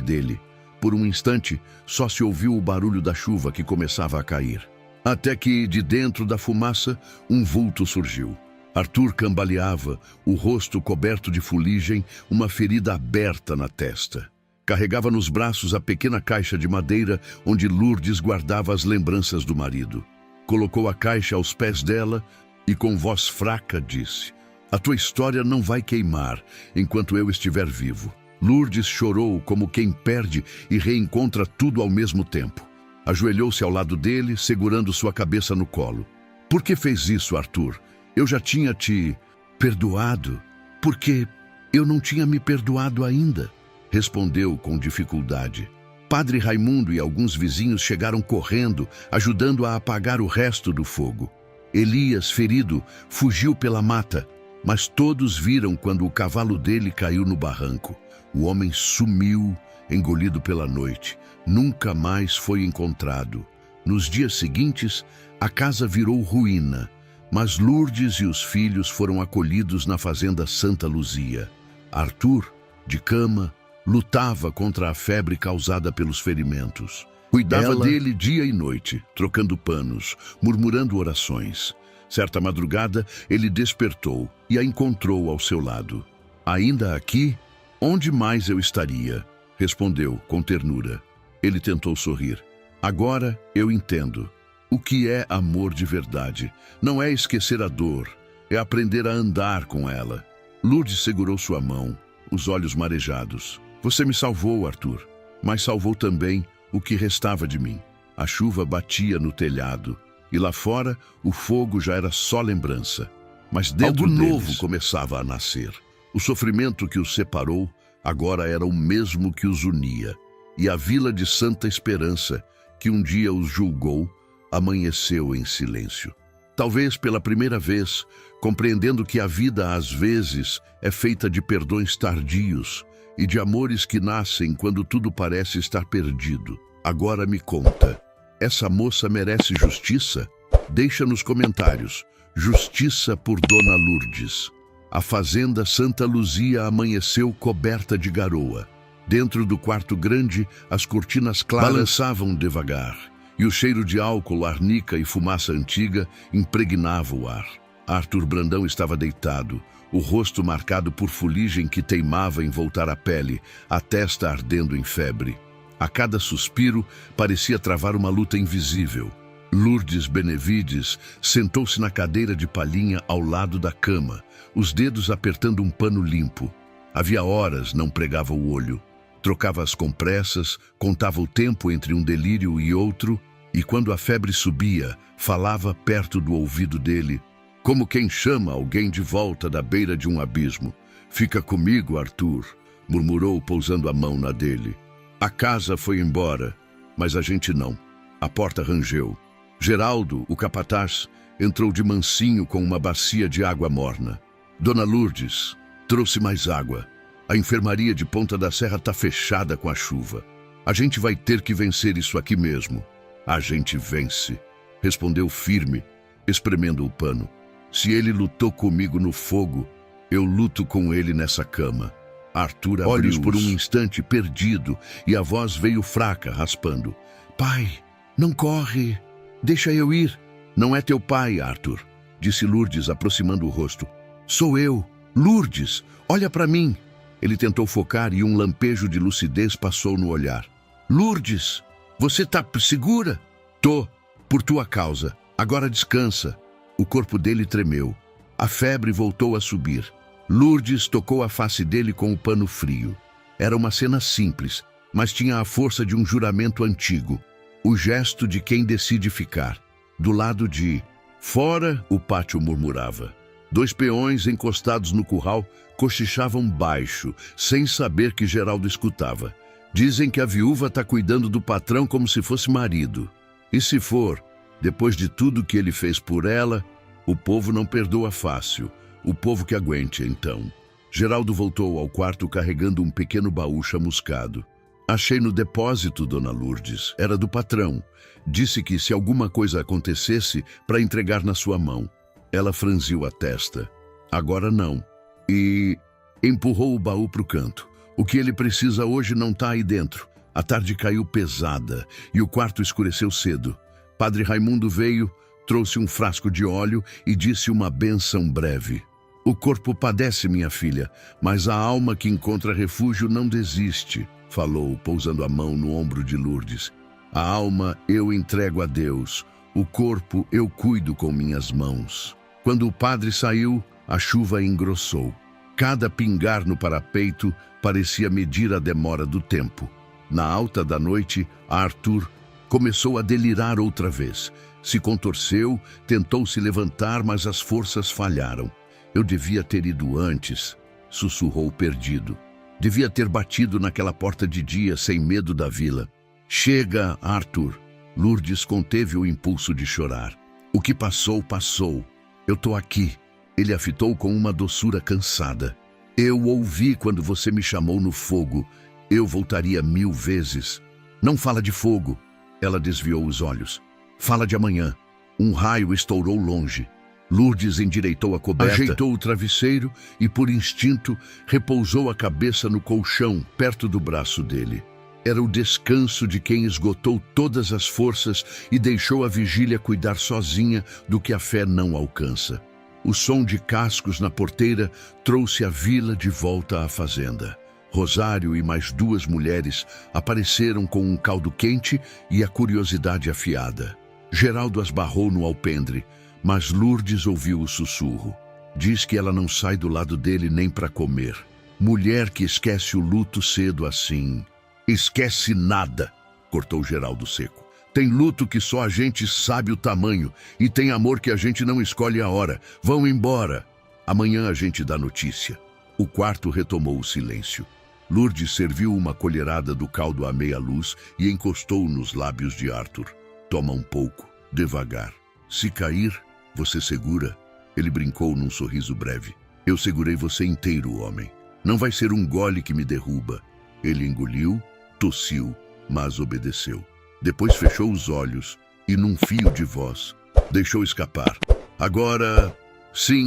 dele. Por um instante, só se ouviu o barulho da chuva que começava a cair. Até que, de dentro da fumaça, um vulto surgiu. Arthur cambaleava, o rosto coberto de fuligem, uma ferida aberta na testa. Carregava nos braços a pequena caixa de madeira onde Lourdes guardava as lembranças do marido. Colocou a caixa aos pés dela e, com voz fraca, disse: "A tua história não vai queimar enquanto eu estiver vivo." Lourdes chorou como quem perde e reencontra tudo ao mesmo tempo. Ajoelhou-se ao lado dele, segurando sua cabeça no colo. "Por que fez isso, Arthur? Eu já tinha te perdoado." "Porque eu não tinha me perdoado ainda," respondeu com dificuldade. Padre Raimundo e alguns vizinhos chegaram correndo, ajudando a apagar o resto do fogo. Elias, ferido, fugiu pela mata, mas todos viram quando o cavalo dele caiu no barranco. O homem sumiu, engolido pela noite. Nunca mais foi encontrado. Nos dias seguintes, a casa virou ruína, mas Lourdes e os filhos foram acolhidos na fazenda Santa Luzia. Arthur, de cama, lutava contra a febre causada pelos ferimentos. Cuidava dele dia e noite, trocando panos, murmurando orações. Certa madrugada, ele despertou e a encontrou ao seu lado. "Ainda aqui? Onde mais eu estaria?" respondeu com ternura. Ele tentou sorrir. "Agora eu entendo. O que é amor de verdade? Não é esquecer a dor, é aprender a andar com ela." Lourdes segurou sua mão, os olhos marejados. "Você me salvou, Arthur, mas salvou também o que restava de mim." A chuva batia no telhado, e lá fora o fogo já era só lembrança. Mas dentro algo novo começava a nascer. O sofrimento que os separou agora era o mesmo que os unia, e a vila de Santa Esperança, que um dia os julgou, amanheceu em silêncio. Talvez pela primeira vez, compreendendo que a vida às vezes é feita de perdões tardios e de amores que nascem quando tudo parece estar perdido. Agora me conta, essa moça merece justiça? Deixa nos comentários. Justiça por Dona Lourdes. A fazenda Santa Luzia amanheceu coberta de garoa. Dentro do quarto grande, as cortinas claras balançavam devagar, e o cheiro de álcool, arnica e fumaça antiga impregnava o ar. Arthur Brandão estava deitado, o rosto marcado por fuligem que teimava em voltar à pele, a testa ardendo em febre. A cada suspiro parecia travar uma luta invisível. Lourdes Benevides sentou-se na cadeira de palhinha ao lado da cama, os dedos apertando um pano limpo. Havia horas não pregava o olho. Trocava as compressas, contava o tempo entre um delírio e outro, e quando a febre subia, falava perto do ouvido dele, como quem chama alguém de volta da beira de um abismo. "Fica comigo, Arthur", murmurou, pousando a mão na dele. A casa foi embora, mas a gente não. A porta rangeu. Geraldo, o capataz, entrou de mansinho com uma bacia de água morna. "Dona Lourdes, trouxe mais água. A enfermaria de Ponta da Serra está fechada com a chuva. A gente vai ter que vencer isso aqui mesmo." "A gente vence", respondeu firme, espremendo o pano. "Se ele lutou comigo no fogo, eu luto com ele nessa cama." Arthur abriu olhos por um instante, perdido, e a voz veio fraca, raspando. "Pai, não corre. Deixa eu ir." "Não é teu pai, Arthur", disse Lourdes, aproximando o rosto. "Sou eu. Lourdes, olha para mim." Ele tentou focar e um lampejo de lucidez passou no olhar. "Lourdes, você tá segura?" "Tô, por tua causa. Agora descansa." O corpo dele tremeu. A febre voltou a subir. Lourdes tocou a face dele com o pano frio. Era uma cena simples, mas tinha a força de um juramento antigo. O gesto de quem decide ficar. Do lado de fora, o pátio murmurava. 2 peões encostados no curral cochichavam baixo, sem saber que Geraldo escutava. "Dizem que a viúva está cuidando do patrão como se fosse marido. E se for, depois de tudo que ele fez por ela, o povo não perdoa fácil. O povo que aguente, então." Geraldo voltou ao quarto carregando um pequeno baú chamuscado. "Achei no depósito, Dona Lourdes. Era do patrão. Disse que se alguma coisa acontecesse, para entregar na sua mão." Ela franziu a testa. "Agora não." E empurrou o baú para o canto. "O que ele precisa hoje não está aí dentro." A tarde caiu pesada e o quarto escureceu cedo. Padre Raimundo veio, trouxe um frasco de óleo e disse uma bênção breve. "O corpo padece, minha filha, mas a alma que encontra refúgio não desiste", falou, pousando a mão no ombro de Lourdes. "A alma eu entrego a Deus, o corpo eu cuido com minhas mãos." Quando o padre saiu, a chuva engrossou. Cada pingar no parapeito parecia medir a demora do tempo. Na alta da noite, Arthur começou a delirar outra vez. Se contorceu, tentou se levantar, mas as forças falharam. "Eu devia ter ido antes", sussurrou perdido. "Devia ter batido naquela porta de dia sem medo da vila." "Chega, Arthur." Lourdes conteve o impulso de chorar. "O que passou, passou. Eu tô aqui." Ele a fitou com uma doçura cansada. "Eu ouvi quando você me chamou no fogo. Eu voltaria 1000 vezes." "Não fala de fogo." Ela desviou os olhos. "Fala de amanhã." Um raio estourou longe. Lourdes endireitou a coberta, ajeitou o travesseiro e, por instinto, repousou a cabeça no colchão, perto do braço dele. Era o descanso de quem esgotou todas as forças e deixou a vigília cuidar sozinha do que a fé não alcança. O som de cascos na porteira trouxe a vila de volta à fazenda. Rosário e mais 2 mulheres apareceram com um caldo quente e a curiosidade afiada. Geraldo as barrou no alpendre, mas Lourdes ouviu o sussurro. Diz que ela não sai do lado dele nem para comer. Mulher que esquece o luto cedo assim. "Esquece nada", cortou Geraldo seco. "Tem luto que só a gente sabe o tamanho e tem amor que a gente não escolhe a hora. Vão embora. Amanhã a gente dá notícia." O quarto retomou o silêncio. Lourdes serviu uma colherada do caldo à meia luz e encostou nos lábios de Arthur. "Toma um pouco, devagar. Se cair, Você segura? Ele brincou num sorriso breve. Eu segurei você inteiro, homem. Não vai ser um gole que me derruba. Ele engoliu, tossiu, mas obedeceu. Depois fechou os olhos e, num fio de voz, deixou escapar. Agora, sim,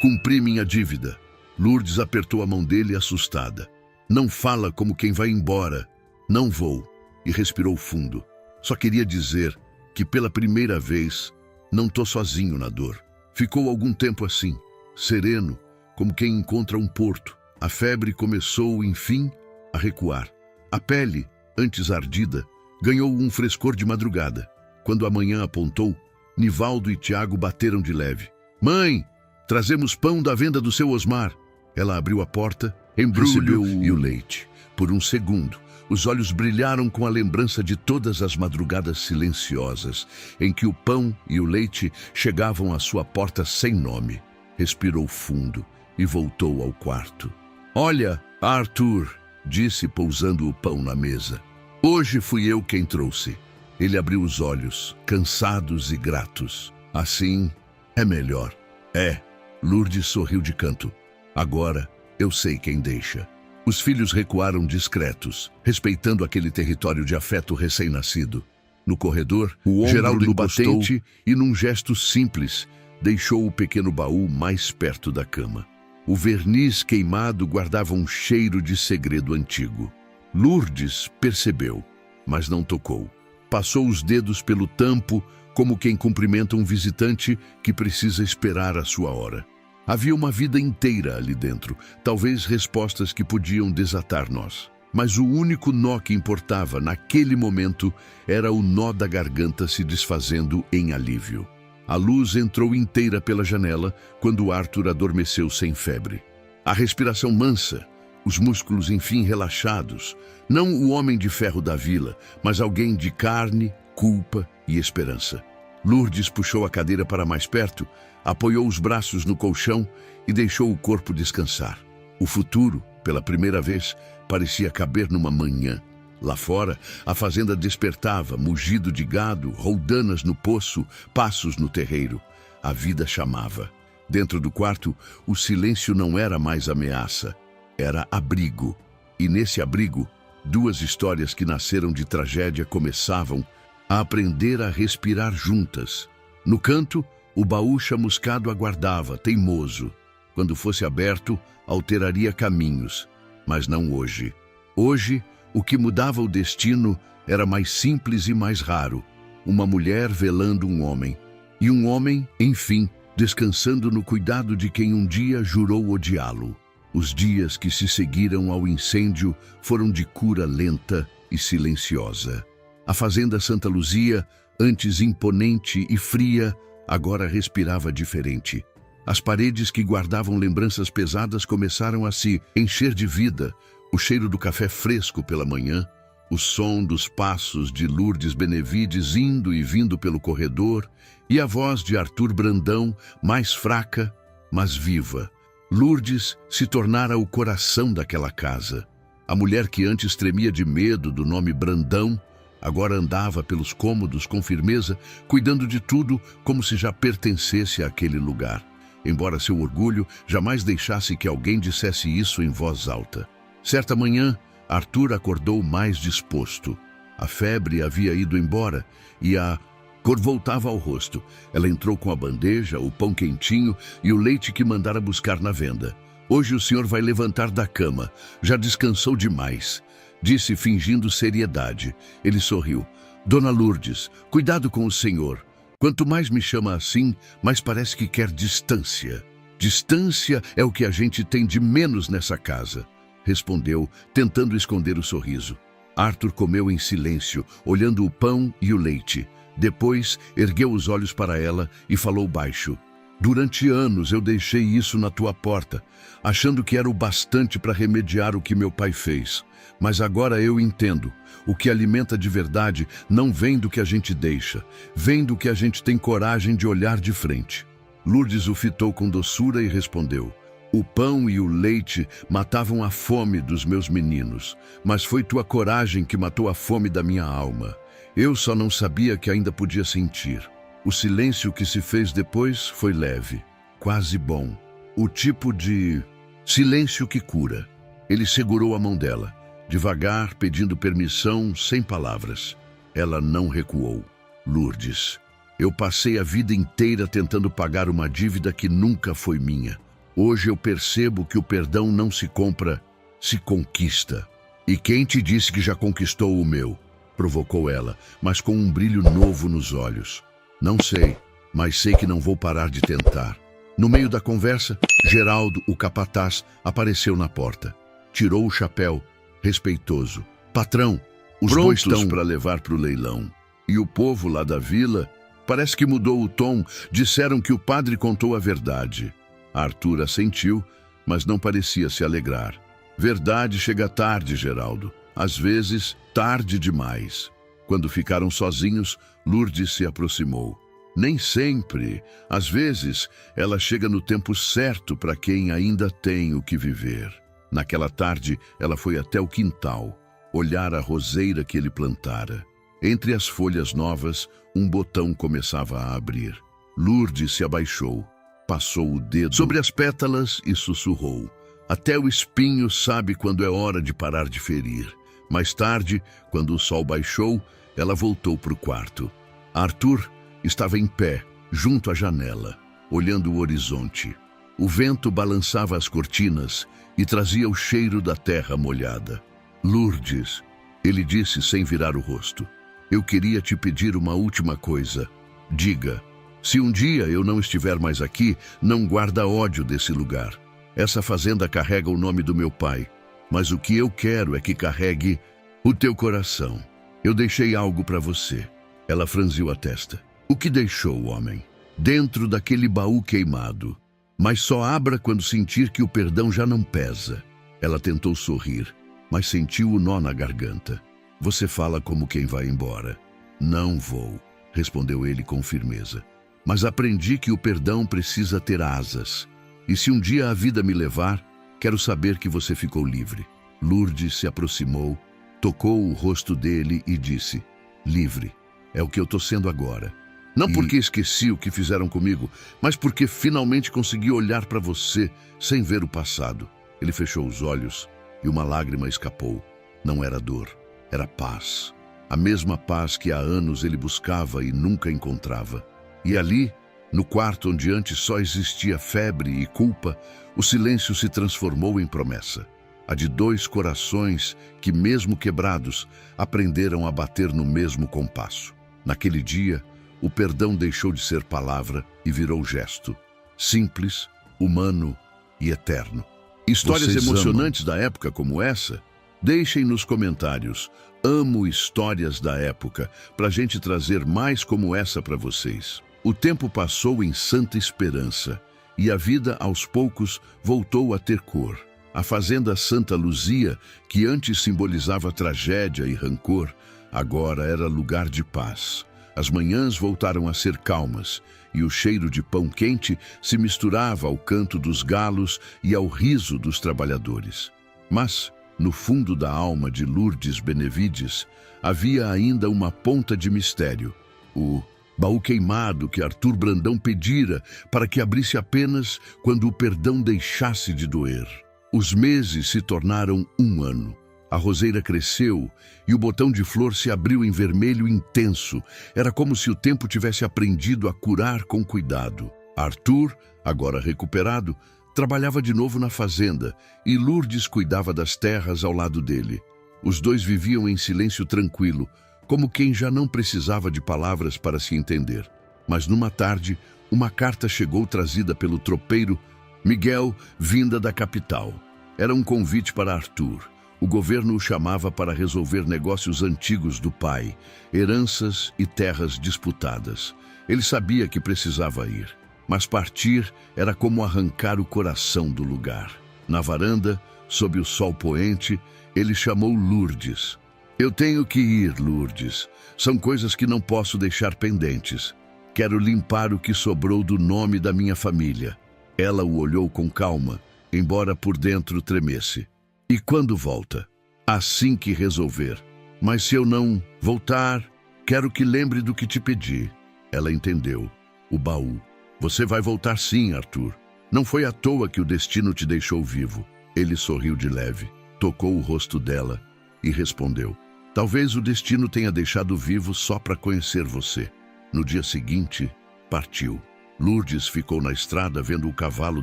cumpri minha dívida. Lourdes apertou a mão dele assustada. Não fala como quem vai embora. Não vou. E respirou fundo. Só queria dizer que pela primeira vez não tô sozinho na dor. Ficou algum tempo assim, sereno, como quem encontra um porto. A febre começou, enfim, a recuar. A pele, antes ardida, ganhou um frescor de madrugada. Quando a manhã apontou, Nivaldo e Tiago bateram de leve. Mãe, trazemos pão da venda do seu Osmar. Ela abriu a porta, recebeu e o leite. Por um segundo, os olhos brilharam com a lembrança de todas as madrugadas silenciosas em que o pão e o leite chegavam à sua porta sem nome. Respirou fundo e voltou ao quarto. Olha, Arthur, disse pousando o pão na mesa. Hoje fui eu quem trouxe. Ele abriu os olhos, cansados e gratos. Assim é melhor. É, Lourdes sorriu de canto. Agora eu sei quem deixa. Os filhos recuaram discretos, respeitando aquele território de afeto recém-nascido. No corredor, Geraldo no batente e, num gesto simples, deixou o pequeno baú mais perto da cama. O verniz queimado guardava um cheiro de segredo antigo. Lourdes percebeu, mas não tocou. Passou os dedos pelo tampo, como quem cumprimenta um visitante que precisa esperar a sua hora. Havia uma vida inteira ali dentro, talvez respostas que podiam desatar nós. Mas o único nó que importava naquele momento era o nó da garganta se desfazendo em alívio. A luz entrou inteira pela janela quando Arthur adormeceu sem febre. A respiração mansa, os músculos enfim relaxados. Não o homem de ferro da vila, mas alguém de carne, culpa e esperança. Lourdes puxou a cadeira para mais perto, apoiou os braços no colchão e deixou o corpo descansar. O futuro, pela primeira vez, parecia caber numa manhã. Lá fora, a fazenda despertava, mugido de gado, roldanas no poço, passos no terreiro. A vida chamava. Dentro do quarto, o silêncio não era mais ameaça, era abrigo. E nesse abrigo, duas histórias que nasceram de tragédia começavam a aprender a respirar juntas. No canto, o baú chamuscado aguardava, teimoso. Quando fosse aberto, alteraria caminhos. Mas não hoje. Hoje, o que mudava o destino era mais simples e mais raro. Uma mulher velando um homem. E um homem, enfim, descansando no cuidado de quem um dia jurou odiá-lo. Os dias que se seguiram ao incêndio foram de cura lenta e silenciosa. A fazenda Santa Luzia, antes imponente e fria, agora respirava diferente. As paredes que guardavam lembranças pesadas começaram a se encher de vida. O cheiro do café fresco pela manhã, o som dos passos de Lourdes Benevides indo e vindo pelo corredor e a voz de Arthur Brandão, mais fraca, mas viva. Lourdes se tornara o coração daquela casa. A mulher que antes tremia de medo do nome Brandão, agora andava pelos cômodos com firmeza, cuidando de tudo como se já pertencesse àquele lugar. Embora seu orgulho jamais deixasse que alguém dissesse isso em voz alta. Certa manhã, Arthur acordou mais disposto. A febre havia ido embora e a cor voltava ao rosto. Ela entrou com a bandeja, o pão quentinho e o leite que mandara buscar na venda. Hoje o senhor vai levantar da cama. Já descansou demais, disse fingindo seriedade. Ele sorriu. Dona Lourdes, cuidado com o senhor. Quanto mais me chama assim, mais parece que quer distância. Distância é o que a gente tem de menos nessa casa, respondeu, tentando esconder o sorriso. Arthur comeu em silêncio, olhando o pão e o leite. Depois, ergueu os olhos para ela e falou baixo. Durante anos eu deixei isso na tua porta, achando que era o bastante para remediar o que meu pai fez. Mas agora eu entendo. O que alimenta de verdade não vem do que a gente deixa, vem do que a gente tem coragem de olhar de frente. Lourdes o fitou com doçura e respondeu. O pão e o leite matavam a fome dos meus meninos, mas foi tua coragem que matou a fome da minha alma. Eu só não sabia que ainda podia sentir. O silêncio que se fez depois foi leve, quase bom. O tipo de silêncio que cura. Ele segurou a mão dela, devagar, pedindo permissão, sem palavras. Ela não recuou. Lourdes, eu passei a vida inteira tentando pagar uma dívida que nunca foi minha. Hoje eu percebo que o perdão não se compra, se conquista. E quem te disse que já conquistou o meu? Provocou ela, mas com um brilho novo nos olhos. Não sei, mas sei que não vou parar de tentar. No meio da conversa, Geraldo, o capataz, apareceu na porta. Tirou o chapéu, respeitoso. Patrão, os bois estão para levar para o leilão. E o povo lá da vila parece que mudou o tom. Disseram que o padre contou a verdade. Arthur assentiu, mas não parecia se alegrar. Verdade chega tarde, Geraldo. Às vezes, tarde demais. Quando ficaram sozinhos, Lourdes se aproximou. Nem sempre. Às vezes, ela chega no tempo certo para quem ainda tem o que viver. Naquela tarde, ela foi até o quintal, olhar a roseira que ele plantara. Entre as folhas novas, um botão começava a abrir. Lourdes se abaixou, passou o dedo sobre as pétalas e sussurrou. Até o espinho sabe quando é hora de parar de ferir. Mais tarde, quando o sol baixou, ela voltou para o quarto. Arthur estava em pé, junto à janela, olhando o horizonte. O vento balançava as cortinas e trazia o cheiro da terra molhada. Lourdes, ele disse sem virar o rosto, eu queria te pedir uma última coisa. Diga, se um dia eu não estiver mais aqui, não guarda ódio desse lugar. Essa fazenda carrega o nome do meu pai, mas o que eu quero é que carregue o teu coração. Eu deixei algo para você. Ela franziu a testa. O que deixou, homem? Dentro daquele baú queimado. Mas só abra quando sentir que o perdão já não pesa. Ela tentou sorrir, mas sentiu o nó na garganta. Você fala como quem vai embora. Não vou, respondeu ele com firmeza. Mas aprendi que o perdão precisa ter asas. E se um dia a vida me levar, quero saber que você ficou livre. Lourdes se aproximou, tocou o rosto dele e disse, livre, é o que eu estou sendo agora. Não porque esqueci o que fizeram comigo, mas porque finalmente consegui olhar para você sem ver o passado. Ele fechou os olhos e uma lágrima escapou. Não era dor, era paz. A mesma paz que há anos ele buscava e nunca encontrava. E ali, no quarto onde antes só existia febre e culpa, o silêncio se transformou em promessa. A de dois corações que, mesmo quebrados, aprenderam a bater no mesmo compasso. Naquele dia, o perdão deixou de ser palavra e virou gesto. Simples, humano e eterno. Histórias emocionantes da época como essa? Deixem nos comentários. Amo histórias da época, para a gente trazer mais como essa para vocês. O tempo passou em santa esperança e a vida, aos poucos, voltou a ter cor. A fazenda Santa Luzia, que antes simbolizava tragédia e rancor, agora era lugar de paz. As manhãs voltaram a ser calmas e o cheiro de pão quente se misturava ao canto dos galos e ao riso dos trabalhadores. Mas, no fundo da alma de Lourdes Benevides, havia ainda uma ponta de mistério. O baú queimado que Arthur Brandão pedira para que abrisse apenas quando o perdão deixasse de doer. Os meses se tornaram um ano. A roseira cresceu e o botão de flor se abriu em vermelho intenso. Era como se o tempo tivesse aprendido a curar com cuidado. Arthur, agora recuperado, trabalhava de novo na fazenda e Lourdes cuidava das terras ao lado dele. Os dois viviam em silêncio tranquilo, como quem já não precisava de palavras para se entender. Mas numa tarde, uma carta chegou trazida pelo tropeiro Miguel, vinda da capital. Era um convite para Arthur. O governo o chamava para resolver negócios antigos do pai, heranças e terras disputadas. Ele sabia que precisava ir, mas partir era como arrancar o coração do lugar. Na varanda, sob o sol poente, ele chamou Lourdes. Eu tenho que ir, Lourdes. São coisas que não posso deixar pendentes. Quero limpar o que sobrou do nome da minha família. Ela o olhou com calma, embora por dentro tremesse. E quando volta? Assim que resolver. Mas se eu não voltar, quero que lembre do que te pedi. Ela entendeu. O baú. Você vai voltar sim, Arthur. Não foi à toa que o destino te deixou vivo. Ele sorriu de leve, tocou o rosto dela e respondeu. Talvez o destino tenha deixado vivo só para conhecer você. No dia seguinte, partiu. Lourdes ficou na estrada vendo o cavalo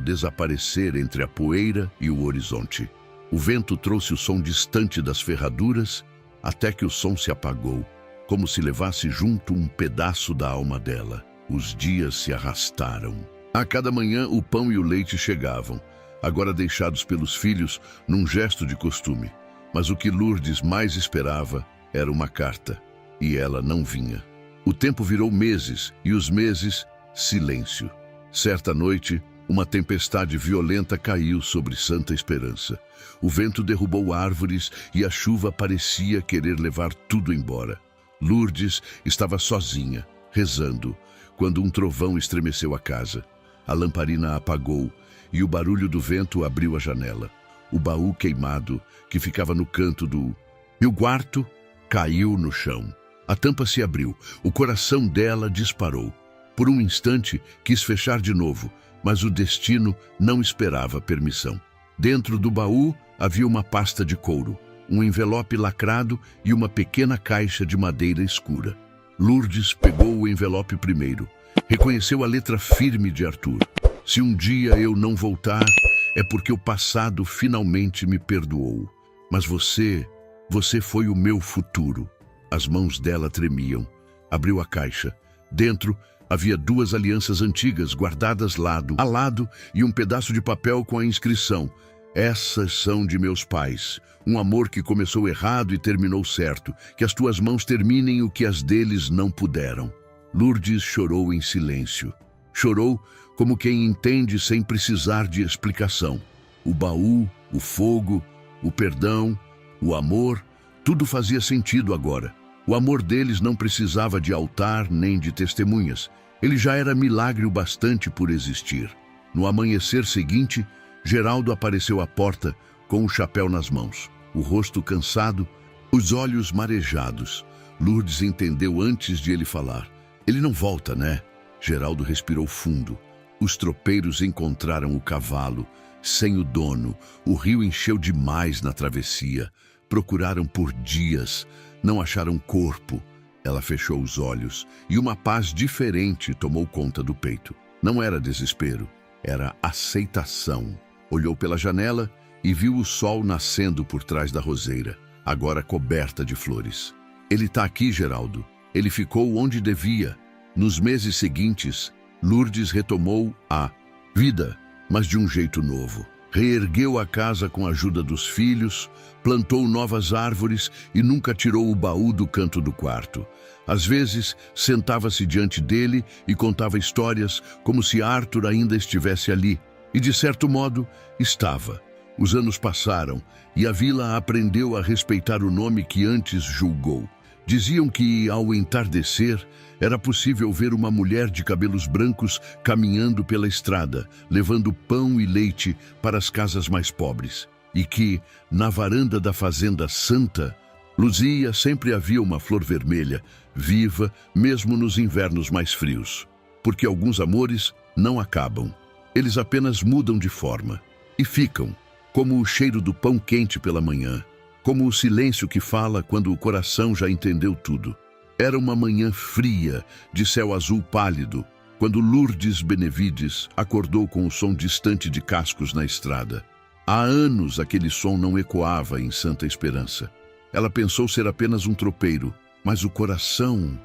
desaparecer entre a poeira e o horizonte. O vento trouxe o som distante das ferraduras, até que o som se apagou, como se levasse junto um pedaço da alma dela. Os dias se arrastaram. A cada manhã o pão e o leite chegavam, agora deixados pelos filhos num gesto de costume. Mas o que Lourdes mais esperava era uma carta, e ela não vinha. O tempo virou meses, e os meses, silêncio. Certa noite, uma tempestade violenta caiu sobre Santa Esperança. O vento derrubou árvores e a chuva parecia querer levar tudo embora. Lourdes estava sozinha, rezando, quando um trovão estremeceu a casa. A lamparina apagou e o barulho do vento abriu a janela. O baú queimado, que ficava no canto e o quarto caiu no chão. A tampa se abriu, o coração dela disparou. Por um instante, quis fechar de novo, mas o destino não esperava permissão. Dentro do baú havia uma pasta de couro, um envelope lacrado e uma pequena caixa de madeira escura. Lourdes pegou o envelope primeiro. Reconheceu a letra firme de Arthur. Se um dia eu não voltar, é porque o passado finalmente me perdoou. Mas você foi o meu futuro. As mãos dela tremiam. Abriu a caixa. Dentro havia 2 alianças antigas guardadas lado a lado e um pedaço de papel com a inscrição: essas são de meus pais. Um amor que começou errado e terminou certo. Que as tuas mãos terminem o que as deles não puderam. Lourdes chorou em silêncio. Chorou como quem entende sem precisar de explicação. O baú, o fogo, o perdão, o amor, tudo fazia sentido agora. O amor deles não precisava de altar nem de testemunhas. Ele já era milagre o bastante por existir. No amanhecer seguinte, Geraldo apareceu à porta com o chapéu nas mãos, o rosto cansado, os olhos marejados. Lourdes entendeu antes de ele falar. Ele não volta, né? Geraldo respirou fundo. Os tropeiros encontraram o cavalo, sem o dono. O rio encheu demais na travessia. Procuraram por dias, não acharam corpo. Ela fechou os olhos e uma paz diferente tomou conta do peito. Não era desespero, era aceitação. Olhou pela janela e viu o sol nascendo por trás da roseira, agora coberta de flores. Ele está aqui, Geraldo. Ele ficou onde devia. Nos meses seguintes, Lourdes retomou a vida, mas de um jeito novo. Reergueu a casa com a ajuda dos filhos, plantou novas árvores e nunca tirou o baú do canto do quarto. Às vezes, sentava-se diante dele e contava histórias como se Arthur ainda estivesse ali. E, de certo modo, estava. Os anos passaram e a vila aprendeu a respeitar o nome que antes julgou. Diziam que, ao entardecer, era possível ver uma mulher de cabelos brancos caminhando pela estrada, levando pão e leite para as casas mais pobres. E que, na varanda da fazenda Santa Luzia, sempre havia uma flor vermelha, viva, mesmo nos invernos mais frios. Porque alguns amores não acabam. Eles apenas mudam de forma. E ficam, como o cheiro do pão quente pela manhã. Como o silêncio que fala quando o coração já entendeu tudo. Era uma manhã fria, de céu azul pálido, quando Lourdes Benevides acordou com o som distante de cascos na estrada. Há anos aquele som não ecoava em Santa Esperança. Ela pensou ser apenas um tropeiro, mas o coração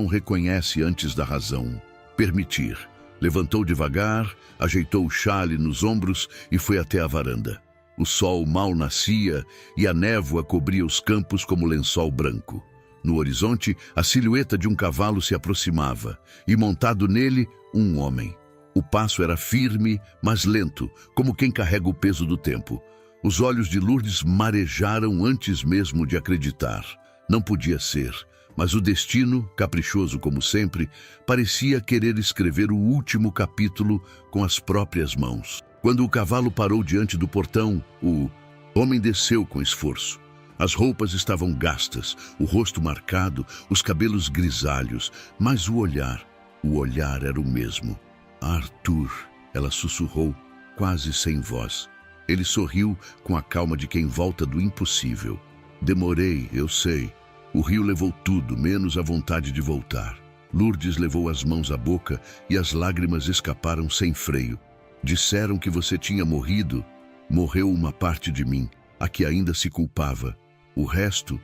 reconhece antes da razão. Permitir. Levantou devagar, ajeitou o chale nos ombros e foi até a varanda. O sol mal nascia e a névoa cobria os campos como lençol branco. No horizonte, a silhueta de um cavalo se aproximava e, montado nele, um homem. O passo era firme, mas lento, como quem carrega o peso do tempo. Os olhos de Lourdes marejaram antes mesmo de acreditar. Não podia ser, mas o destino, caprichoso como sempre, parecia querer escrever o último capítulo com as próprias mãos. Quando o cavalo parou diante do portão, o homem desceu com esforço. As roupas estavam gastas, o rosto marcado, os cabelos grisalhos, mas o olhar era o mesmo. Arthur, ela sussurrou, quase sem voz. Ele sorriu com a calma de quem volta do impossível. Demorei, eu sei. O rio levou tudo, menos a vontade de voltar. Lourdes levou as mãos à boca e as lágrimas escaparam sem freio. Disseram que você tinha morrido. Morreu uma parte de mim, a que ainda se culpava. O resto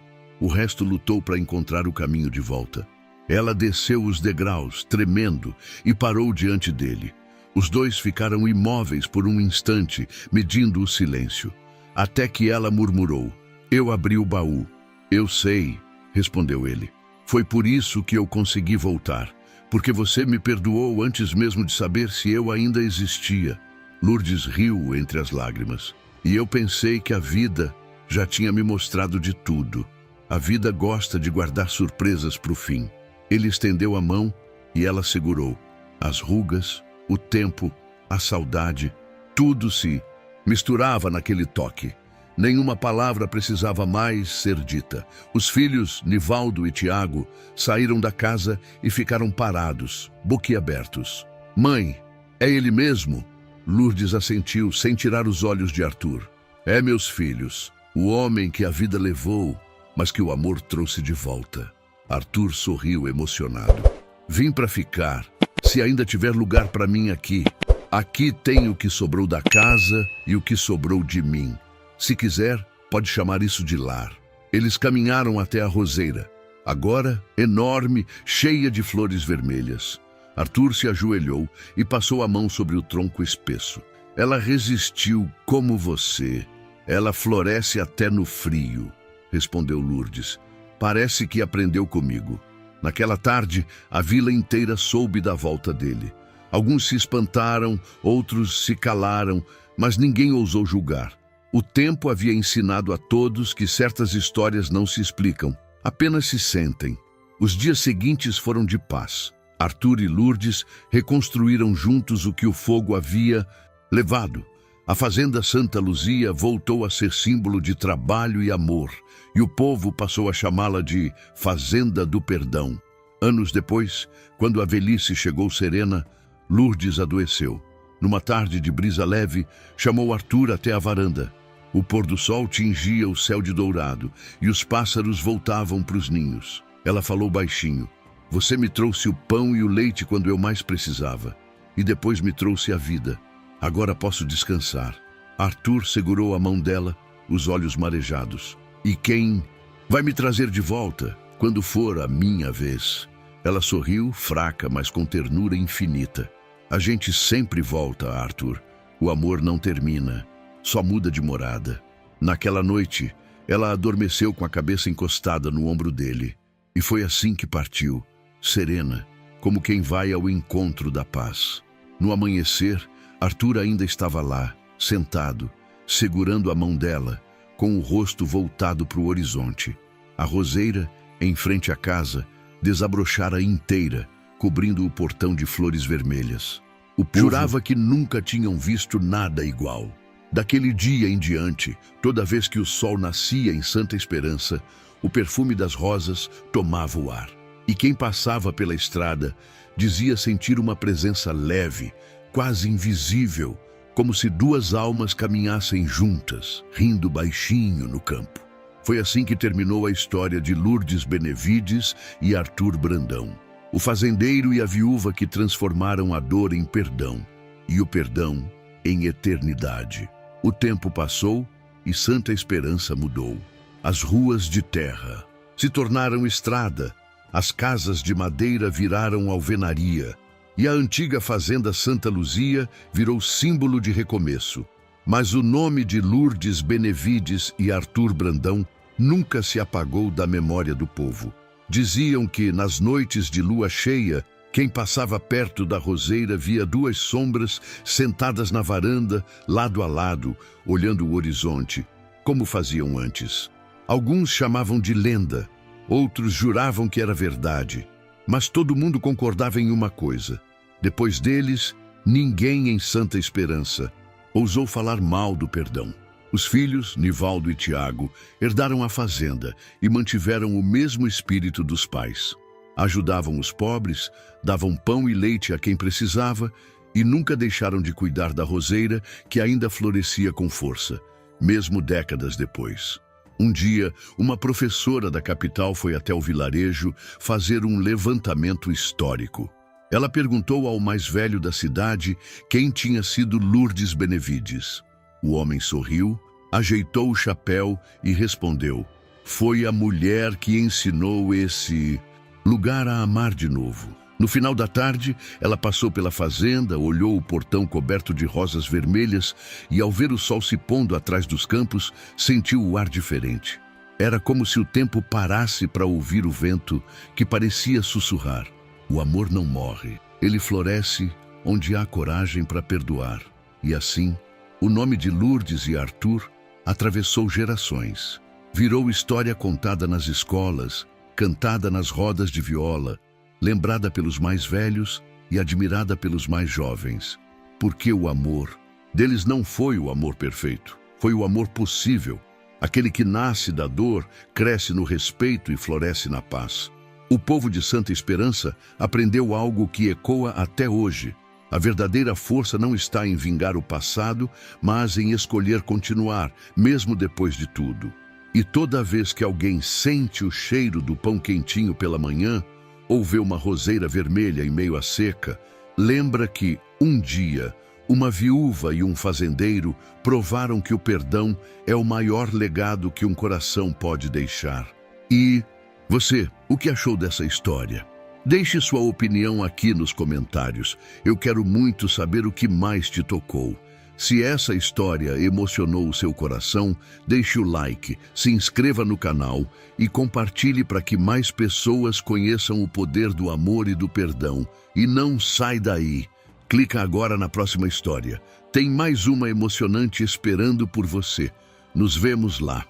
lutou para encontrar o caminho de volta. Ela desceu os degraus, tremendo, e parou diante dele. Os dois ficaram imóveis por um instante, medindo o silêncio. Até que ela murmurou: "Eu abri o baú." "Eu sei", respondeu ele. "Foi por isso que eu consegui voltar. Porque você me perdoou antes mesmo de saber se eu ainda existia." Lourdes riu entre as lágrimas. "E eu pensei que a vida já tinha me mostrado de tudo. A vida gosta de guardar surpresas para o fim." Ele estendeu a mão e ela segurou. As rugas, o tempo, a saudade, tudo se misturava naquele toque. Nenhuma palavra precisava mais ser dita. Os filhos, Nivaldo e Tiago, saíram da casa e ficaram parados, boquiabertos. "Mãe, é ele mesmo?" Lourdes assentiu, sem tirar os olhos de Arthur. "É, meus filhos, o homem que a vida levou, mas que o amor trouxe de volta." Arthur sorriu emocionado. "Vim para ficar. Se ainda tiver lugar para mim aqui. Aqui tem o que sobrou da casa e o que sobrou de mim. Se quiser, pode chamar isso de lar." Eles caminharam até a roseira, agora enorme, cheia de flores vermelhas. Arthur se ajoelhou e passou a mão sobre o tronco espesso. "Ela resistiu como você. Ela floresce até no frio", respondeu Lourdes. "Parece que aprendeu comigo." Naquela tarde, a vila inteira soube da volta dele. Alguns se espantaram, outros se calaram, mas ninguém ousou julgar. O tempo havia ensinado a todos que certas histórias não se explicam, apenas se sentem. Os dias seguintes foram de paz. Arthur e Lourdes reconstruíram juntos o que o fogo havia levado. A fazenda Santa Luzia voltou a ser símbolo de trabalho e amor, e o povo passou a chamá-la de Fazenda do Perdão. Anos depois, quando a velhice chegou serena, Lourdes adoeceu. Numa tarde de brisa leve, chamou Arthur até a varanda. O pôr do sol tingia o céu de dourado, e os pássaros voltavam para os ninhos. Ela falou baixinho: "Você me trouxe o pão e o leite quando eu mais precisava, e depois me trouxe a vida. Agora posso descansar." Arthur segurou a mão dela, os olhos marejados. "E quem vai me trazer de volta quando for a minha vez?" Ela sorriu, fraca, mas com ternura infinita. "A gente sempre volta, Arthur. O amor não termina, só muda de morada." Naquela noite, ela adormeceu com a cabeça encostada no ombro dele. E foi assim que partiu, serena, como quem vai ao encontro da paz. No amanhecer, Arthur ainda estava lá, sentado, segurando a mão dela, com o rosto voltado para o horizonte. A roseira, em frente à casa, desabrochara inteira, cobrindo o portão de flores vermelhas. O povo jurava que nunca tinham visto nada igual. Daquele dia em diante, toda vez que o sol nascia em Santa Esperança, o perfume das rosas tomava o ar. E quem passava pela estrada dizia sentir uma presença leve, quase invisível, como se duas almas caminhassem juntas, rindo baixinho no campo. Foi assim que terminou a história de Lourdes Benevides e Arthur Brandão. O fazendeiro e a viúva que transformaram a dor em perdão, e o perdão em eternidade. O tempo passou e Santa Esperança mudou. As ruas de terra se tornaram estrada, as casas de madeira viraram alvenaria, e a antiga fazenda Santa Luzia virou símbolo de recomeço. Mas o nome de Lourdes Benevides e Arthur Brandão nunca se apagou da memória do povo. Diziam que, nas noites de lua cheia, quem passava perto da roseira via duas sombras sentadas na varanda, lado a lado, olhando o horizonte, como faziam antes. Alguns chamavam de lenda, outros juravam que era verdade. Mas todo mundo concordava em uma coisa: depois deles, ninguém em Santa Esperança ousou falar mal do perdão. Os filhos, Nivaldo e Tiago, herdaram a fazenda e mantiveram o mesmo espírito dos pais. Ajudavam os pobres, davam pão e leite a quem precisava e nunca deixaram de cuidar da roseira que ainda florescia com força, mesmo décadas depois. Um dia, uma professora da capital foi até o vilarejo fazer um levantamento histórico. Ela perguntou ao mais velho da cidade quem tinha sido Lourdes Benevides. O homem sorriu, ajeitou o chapéu e respondeu: "Foi a mulher que ensinou esse lugar a amar de novo." No final da tarde, ela passou pela fazenda, olhou o portão coberto de rosas vermelhas e, ao ver o sol se pondo atrás dos campos, sentiu o ar diferente. Era como se o tempo parasse para ouvir o vento que parecia sussurrar: "O amor não morre, ele floresce onde há coragem para perdoar." E assim, o nome de Lourdes e Arthur atravessou gerações. Virou história contada nas escolas, cantada nas rodas de viola, lembrada pelos mais velhos e admirada pelos mais jovens. Porque o amor deles não foi o amor perfeito, foi o amor possível, aquele que nasce da dor, cresce no respeito e floresce na paz. O povo de Santa Esperança aprendeu algo que ecoa até hoje. A verdadeira força não está em vingar o passado, mas em escolher continuar, mesmo depois de tudo. E toda vez que alguém sente o cheiro do pão quentinho pela manhã, ou vê uma roseira vermelha em meio à seca, lembra que, um dia, uma viúva e um fazendeiro provaram que o perdão é o maior legado que um coração pode deixar. E você, o que achou dessa história? Deixe sua opinião aqui nos comentários. Eu quero muito saber o que mais te tocou. Se essa história emocionou o seu coração, deixe o like, se inscreva no canal e compartilhe para que mais pessoas conheçam o poder do amor e do perdão. E não sai daí. Clica agora na próxima história. Tem mais uma emocionante esperando por você. Nos vemos lá.